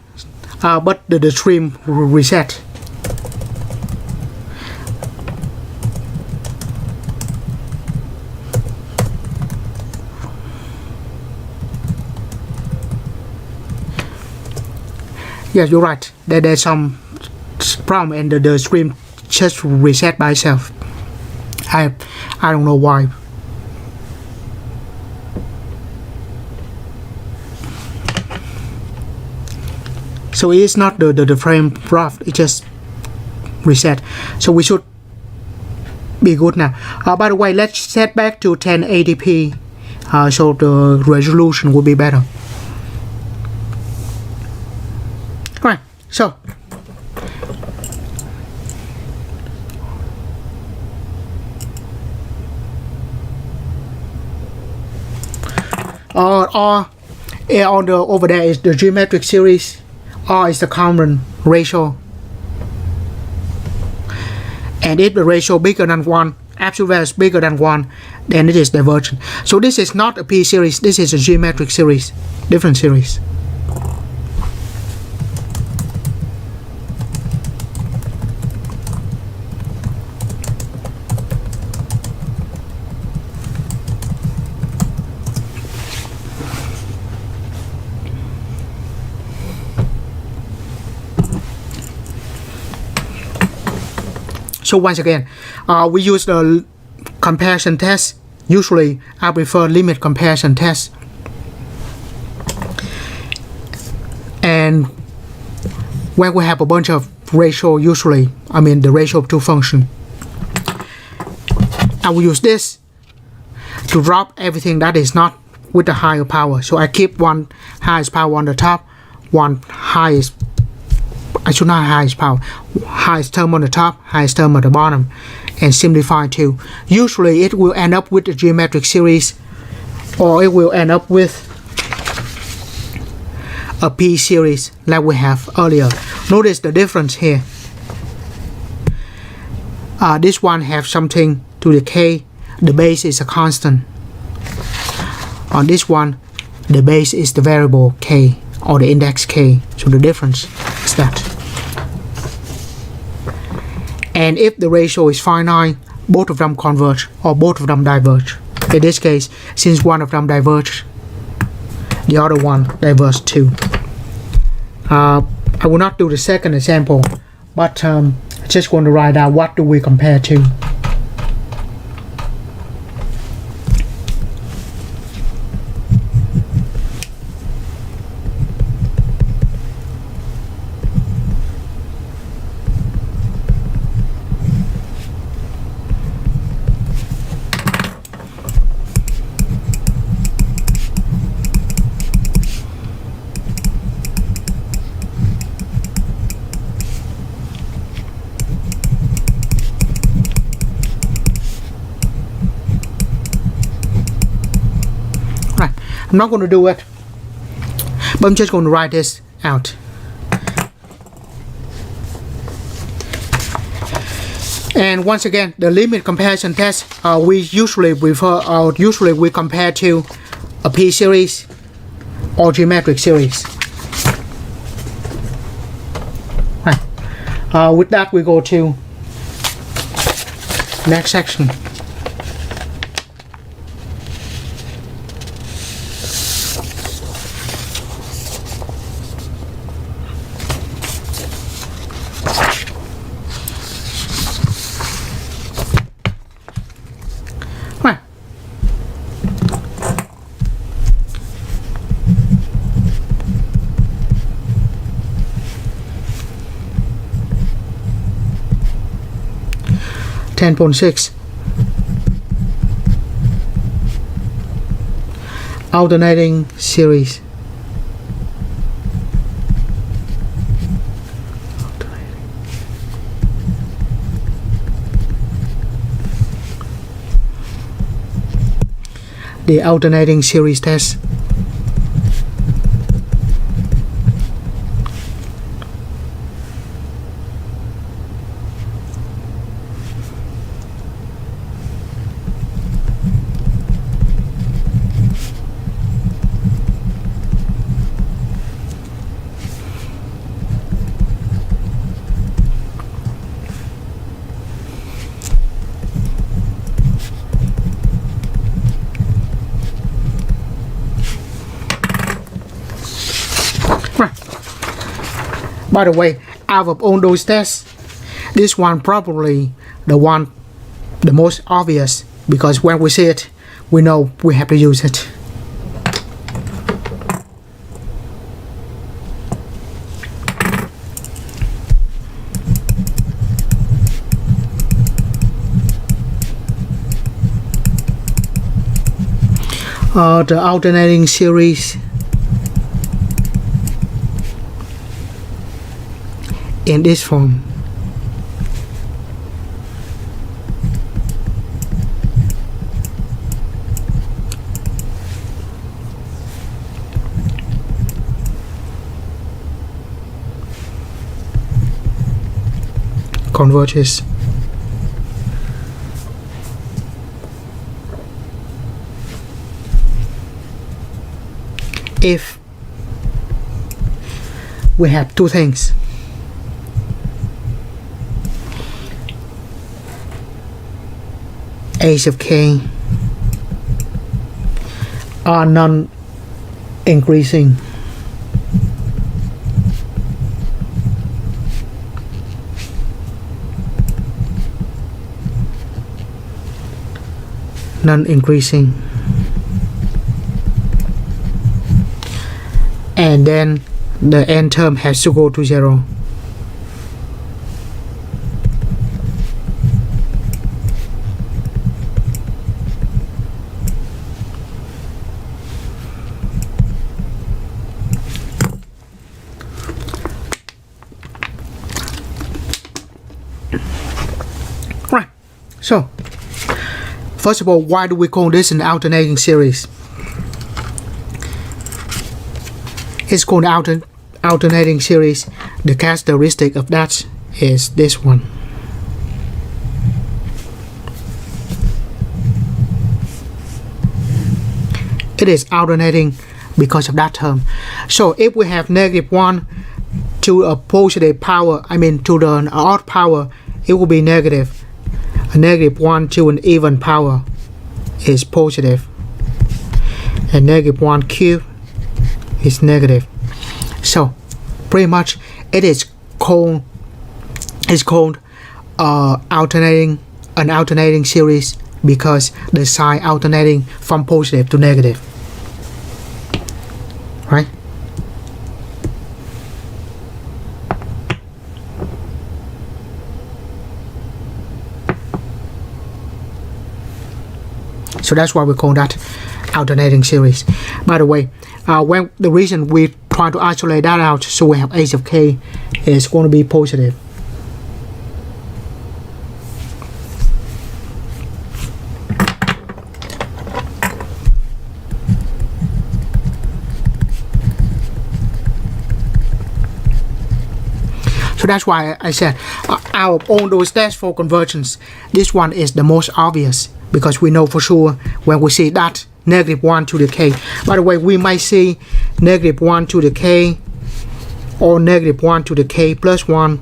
but the stream reset. Yeah, you're right. There's some problem, and the stream just reset by itself. I don't know why. So it is not the frame drop, it just reset. So we should be good now. By the way, let's set back to 1080p, so the resolution will be better. Right, so on the over there is the geometric series R is the common ratio. And if the ratio bigger than 1, absolute value is bigger than 1, then it is divergent. So this is not a P series, this is a geometric series, different series. So once again, we use the comparison test. Usually, I prefer limit comparison test. And when we have a bunch of ratio, usually, the ratio of two functions, I will use this to drop everything that is not with the higher power. So I keep one highest power on the top, one highest, highest power, highest term on the top, highest term at the bottom, and simplify too. Usually it will end up with a geometric series, or it will end up with a P series like we have earlier. Notice the difference here. This one have something to the K, the base is a constant. On this one, the base is the variable K, or the index K, so the difference is that. And if the ratio is finite, both of them converge or both of them diverge. In this case, since one of them diverges, the other one diverges too. I will not do the second example, but just going to write down what do we compare to. I'm not going to do it, but I'm just going to write this out. And once again, the limit comparison test, we usually compare to a P series or geometric series. Right. With that, we go to next section. Ten point 6. Alternating series. The alternating series test. By the way, out of all those tests, this one probably the most obvious, because when we see it, we know we have to use it. The alternating series in this form. converges. If we have two things, a of k are non-increasing, and then the n term has to go to 0. Right, so first of all, why do we call this an alternating series? It's called alternating series. The characteristic of that is this one. It is alternating because of that term. So if we have -1 to a positive power, to the odd power, it will be negative. A -1 to an even power is positive, and -1 cubed is negative. So pretty much it is called an alternating series because the sign alternating from positive to negative, right? So that's why we call that alternating series. By the way, when the reason we try to isolate that out, so we have a of k is going to be positive. So that's why I said out of all those tests for convergence, this one is the most obvious, because we know for sure when we see that -1 to the k. By the way, we might see -1 to the k or -1 to the k plus 1,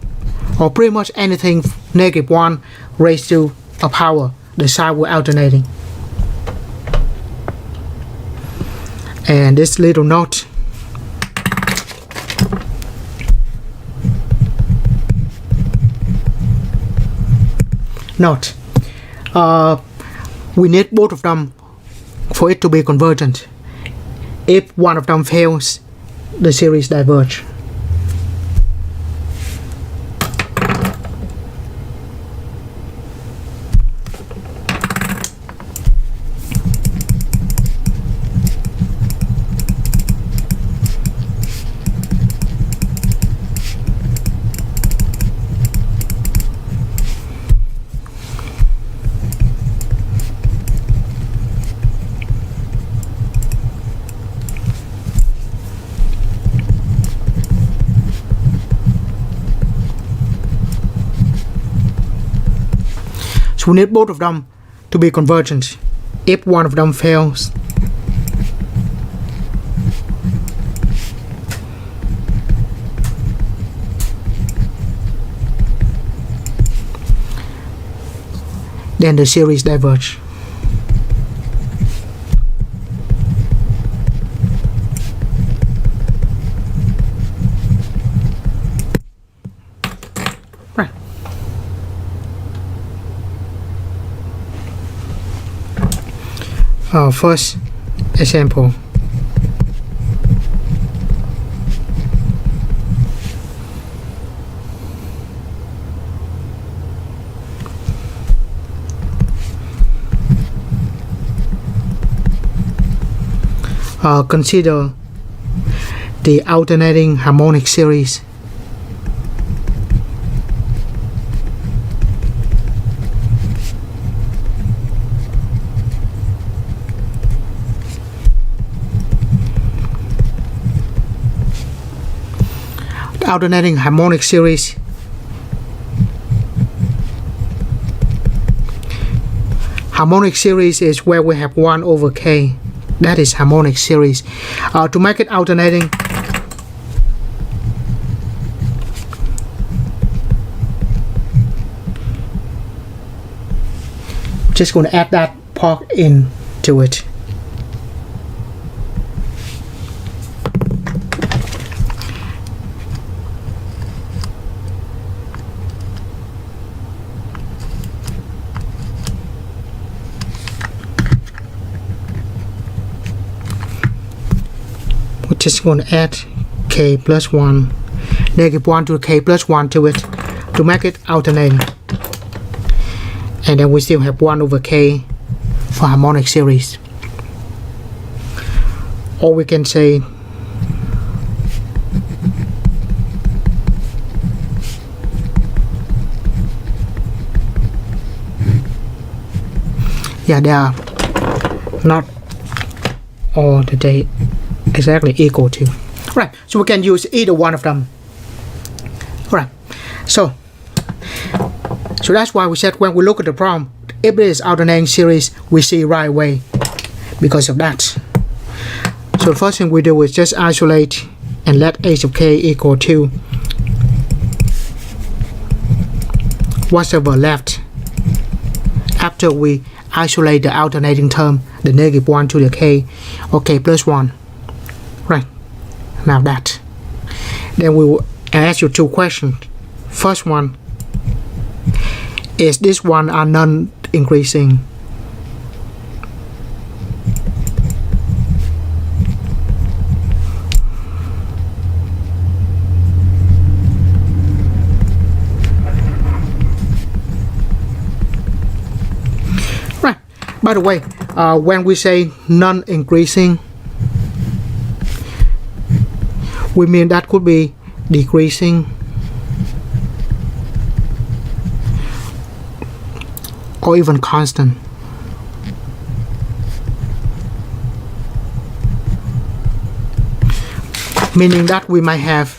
or pretty much anything -1 raised to a power. The sign will alternating. And this little note, we need both of them for it to be convergent. If one of them fails, the series diverge. So we need both of them to be convergent. If one of them fails, then the series diverge. Right. First example. Consider the alternating harmonic series. The alternating harmonic series Harmonic series is where we have 1 over k. That is harmonic series. To make it alternating, just going to add that part into it. We're just going to add k plus 1, negative 1 to k plus 1 to it to make it alternating. And then we still have 1 over k for harmonic series. Or we can say yeah, they are not all the date exactly equal to. Right, so we can use either one of them. Right, so that's why we said when we look at the problem, if it is alternating series, we see right away because of that. So the first thing we do is just isolate and let h of k equal to whatever left after we isolate the alternating term, the negative 1 to the k, or k plus 1. Right, now that. Then we will ask you 2 questions. First one, is this one are non-increasing? Right, by the way, when we say non-increasing, we mean that could be decreasing or even constant. Meaning that we might have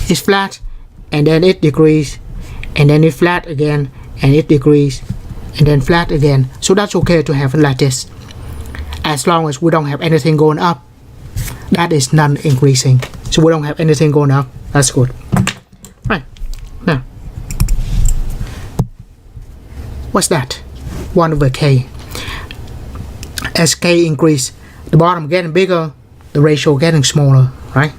it's flat and then it decrease and then it flat again and it decrease and then flat again. So that's okay to have it like this, as long as we don't have anything going up. That is non-increasing. So we don't have anything going up. That's good. Right, now what's that? 1 over k. As k increase, the bottom getting bigger, the ratio getting smaller, right?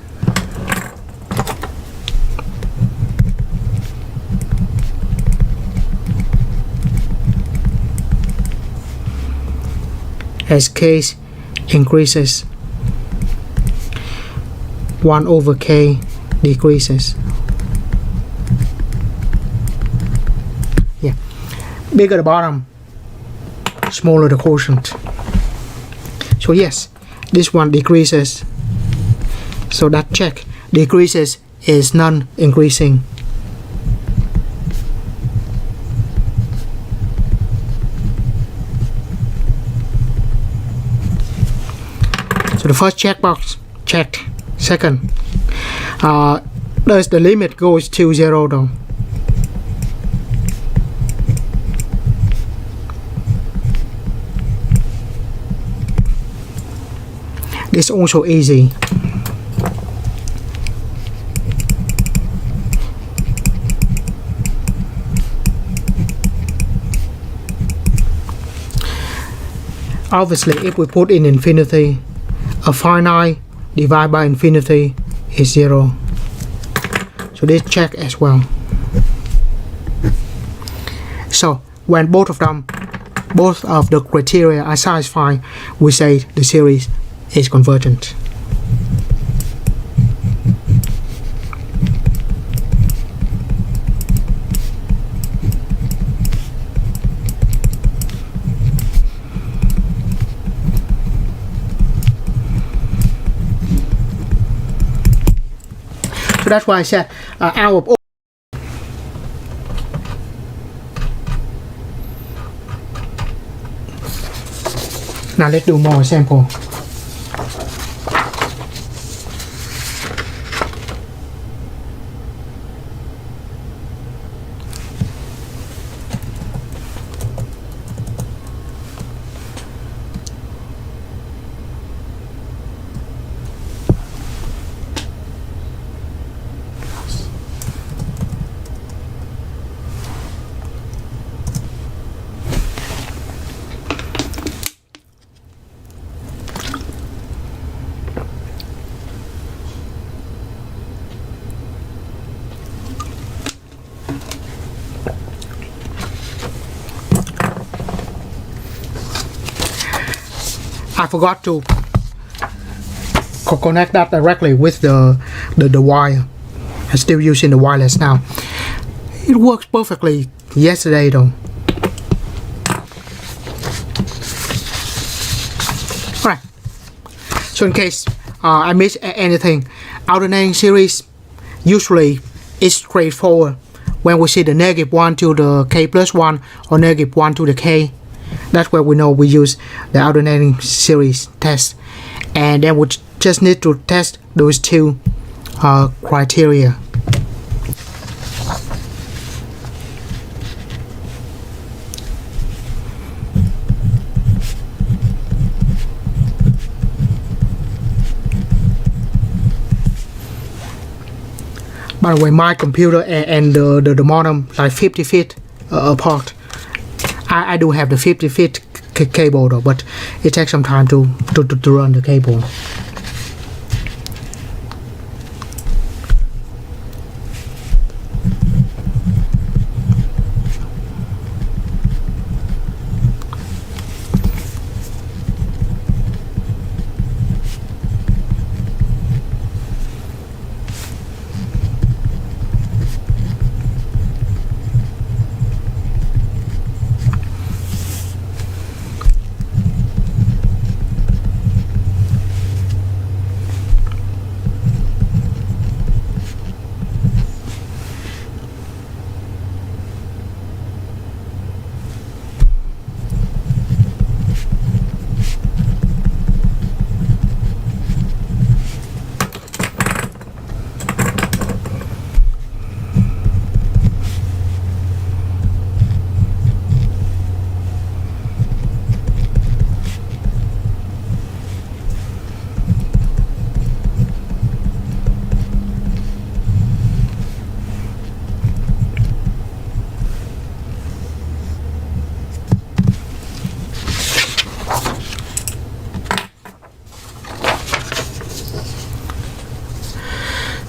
As k increases, 1 over k decreases. Yeah, bigger the bottom, smaller the quotient. So yes, this one decreases. So that check. Decreases is non-increasing. So the first checkbox checked. Second, does the limit goes to 0 though? This is also easy. Obviously, if we put in infinity, a finite divided by infinity is 0. So this check as well. So when both of the criteria are satisfied, we say the series is convergent. So that's why I said out of all. Now let's do more sample. I forgot to connect that directly with the wire. I'm still using the wireless now. It works perfectly yesterday though. Alright, so in case I miss anything, alternating series usually is straightforward. When we see the -1 to the k plus 1 or -1 to the k, that's where we know we use the alternating series test, and then we just need to test those two criteria. By the way, my computer and the modem like 50 feet apart. I do have the 50 feet cable though, but it takes some time to run the cable.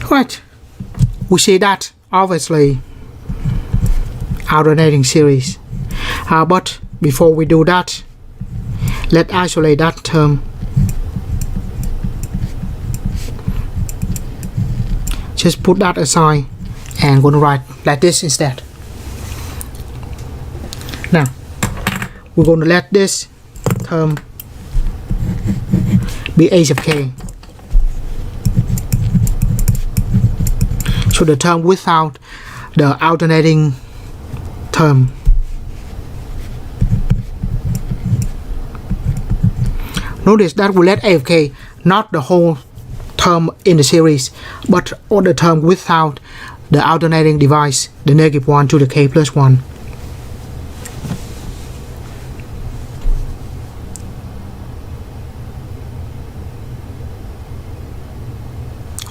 Right, we see that obviously alternating series, but before we do that, let's isolate that term. Just put that aside and going to write like this instead. Now we're going to let this term be a of k. So the term without the alternating term. Notice that we let a of k, not the whole term in the series, but all the term without the alternating device, the -1 to the k plus 1.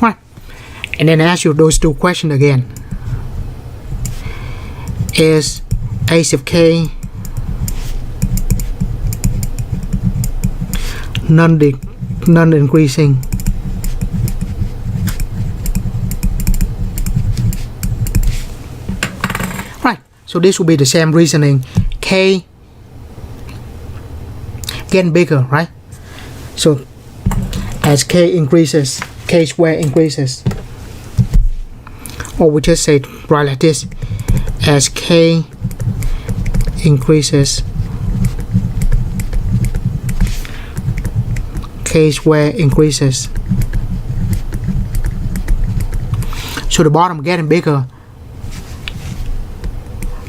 Right. And then I ask you those two questions again. Is a of k non-increasing? Right, so this will be the same reasoning. K getting bigger, right? So as k increases, k square increases. Or we just say it right like this: as k increases, k square increases. So the bottom getting bigger,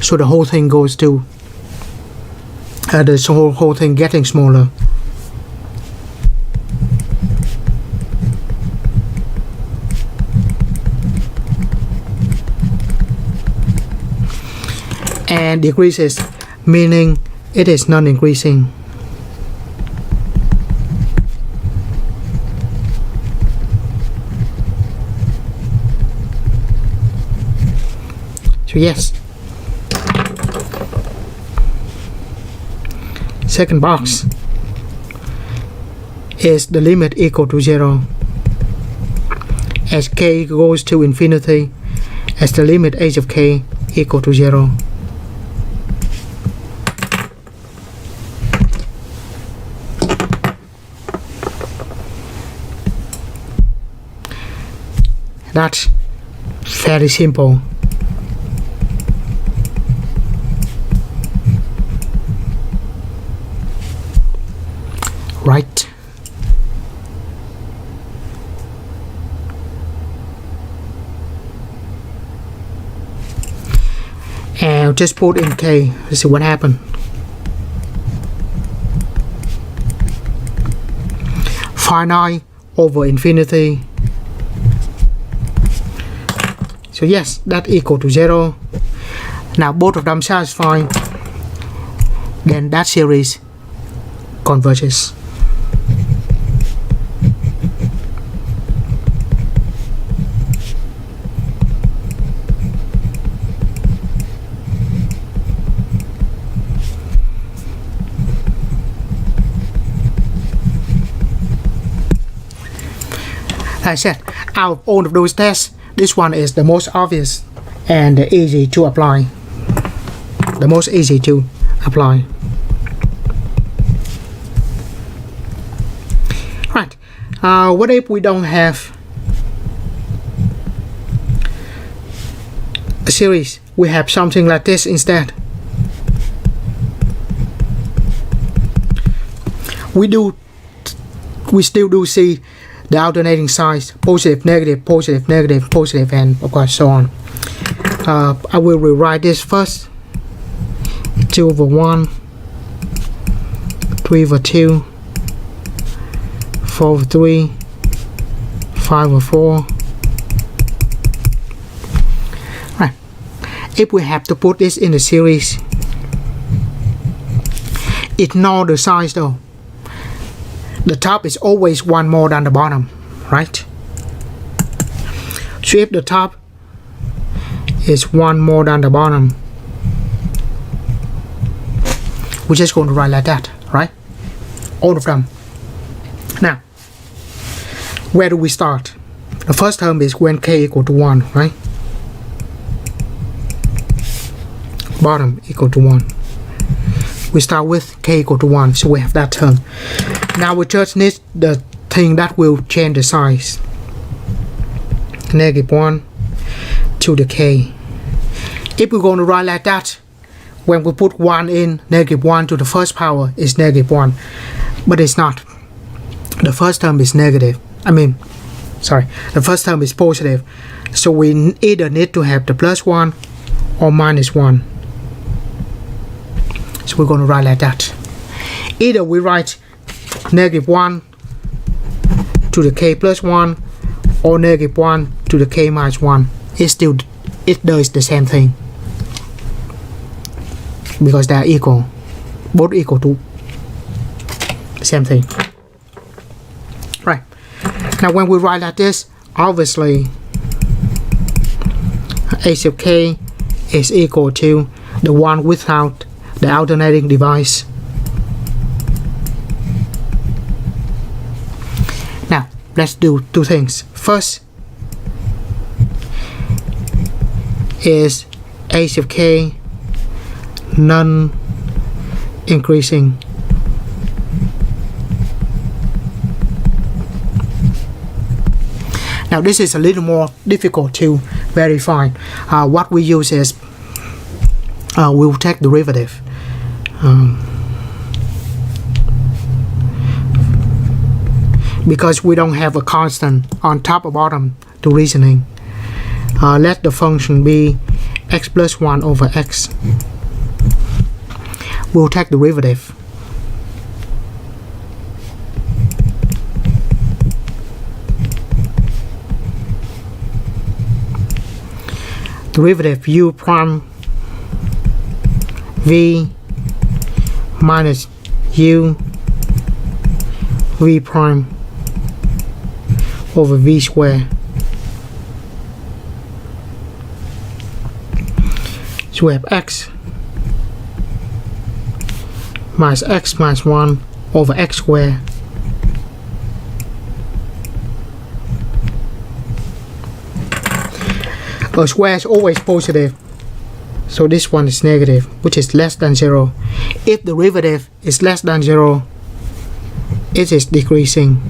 so the whole thing goes to the whole thing getting smaller. And decreases, meaning it is non-increasing. So yes. Second box is the limit equal to 0 as k goes to infinity, as the limit h of k equal to 0. That's very simple. Right. And just put in k. Let's see what happened. Finite over infinity. So yes, that equal to 0. Now both of them satisfy. Then that series converges. I said, out of all of those tests, this one is the most obvious and easy to apply. The most easy to apply. Right. What if we don't have a series? We have something like this instead. We still do see the alternating signs, positive, negative, positive, negative, positive, and of course so on. I will rewrite this first. 2 over 1, 3 over 2, 4 over 3, 5 over 4. Right. If we have to put this in the series, ignore the signs though. The top is always one more than the bottom, right? So if the top is one more than the bottom, we're just going to write like that, right? All of them. Now, where do we start? The first term is when k equal to 1, right? Bottom equal to 1. We start with k equal to 1, so we have that term. Now we just need the thing that will change the size. -1 to the k. If we're going to write like that, when we put 1 in, -1 to the first power is -1. But it's not. The first term is negative. The first term is positive. So we either need to have the +1 or -1. So we're going to write like that. Either we write -1 to the k plus 1 or -1 to the k minus 1. It does the same thing, because they are equal, both equal to the same thing. Right. Now when we write like this, obviously a sub k is equal to the one without the alternating device. Now let's do two things. First is a sub k non-increasing. Now this is a little more difficult to verify. What we use is we'll take derivative. Because we don't have a constant on top or bottom to reasoning. Let the function be x plus 1 over x. We'll take derivative. Derivative u prime v minus u v prime over v square. So we have x minus x minus 1 over x squared a square is always positive, So this one is negative, which is less than 0. If derivative is less than 0, it is decreasing.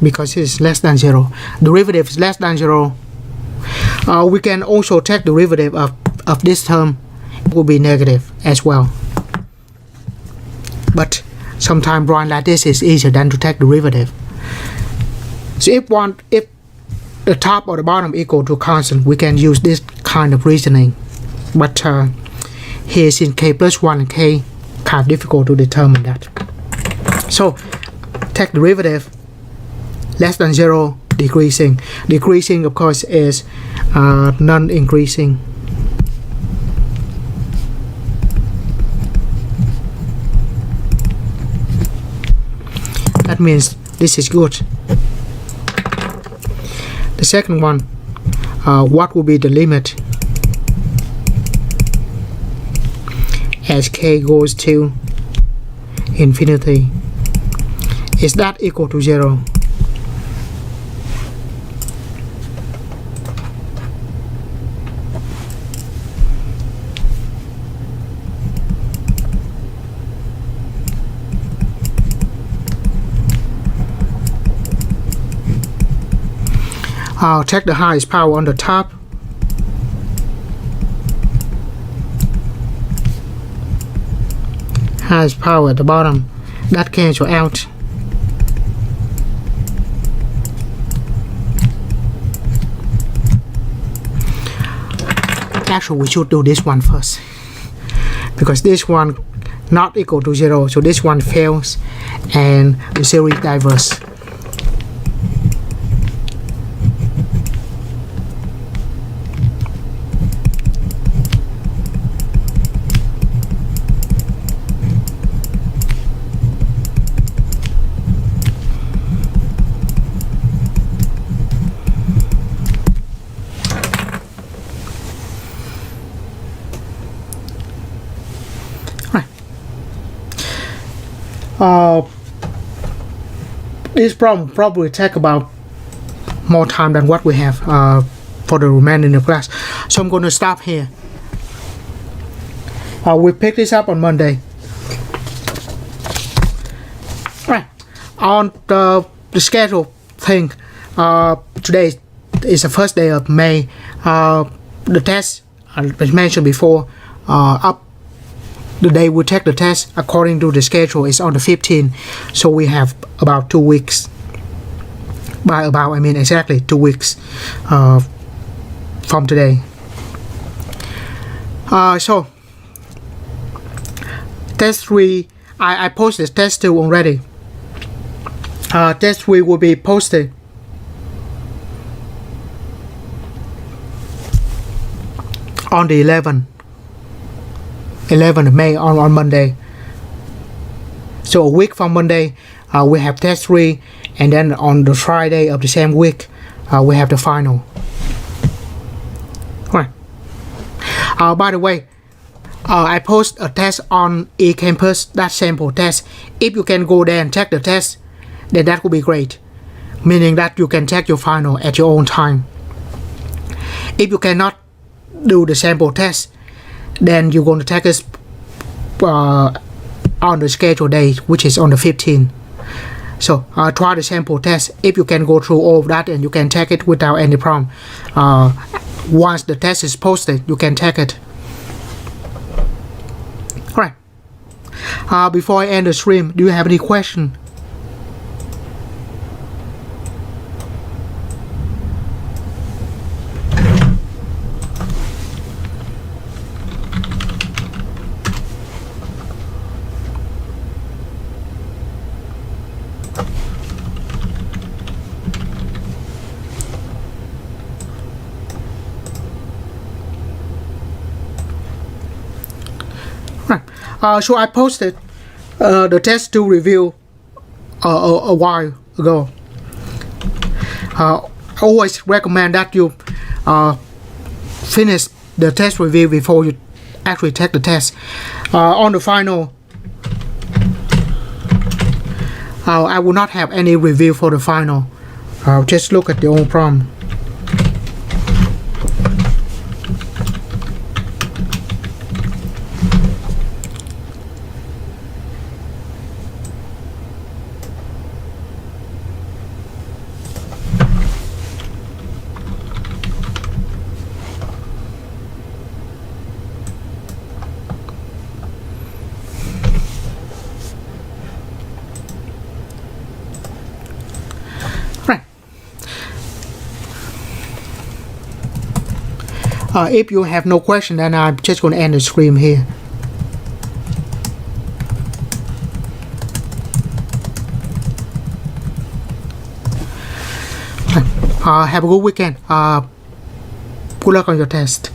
Because it is less than 0. Derivative is less than 0. We can also take derivative of this term. It will be negative as well. But sometimes drawing like this is easier than to take derivative. So if the top or the bottom equal to constant, we can use this kind of reasoning. But here in k plus 1 and k, kind of difficult to determine that. So take derivative less than 0, decreasing. Decreasing, of course, is non-increasing. That means this is good. The second one, what will be the limit as k goes to infinity? Is that equal to 0? I'll take the highest power on the top. Highest power at the bottom. That cancel out. Actually, we should do this one first. Because this one not equal to 0. So this one fails and the series diverges. This problem probably take about more time than what we have for the remaining of the class. So I'm going to stop here. We pick this up on Monday. Right. On the schedule thing, today is the first day of May. The test, as mentioned before, up the day we take the test according to the schedule is on the 15th, so we have about 2 weeks. By about, I mean exactly 2 weeks from today. So test 3, I posted test 2 already. Test 3 will be posted on the 11th of May on Monday. So a week from Monday, we have test 3, and then on the Friday of the same week, we have the final. Right. By the way, I post a test on eCampus, that sample test. If you can go there and take the test, then that would be great. Meaning that you can take your final at your own time. If you cannot do the sample test, then you're going to take us on the scheduled date, which is on the 15th. So try the sample test. If you can go through all of that, and you can take it without any problem. Once the test is posted, you can take it. Alright. Before I end the stream, do you have any question? So I posted the test 2 review a while ago. I always recommend that you finish the test review before you actually take the test. On the final, I will not have any review for the final. I'll just look at the old problem. If you have no question, then I'm just going to end the stream here. Have a good weekend. Good luck on your test.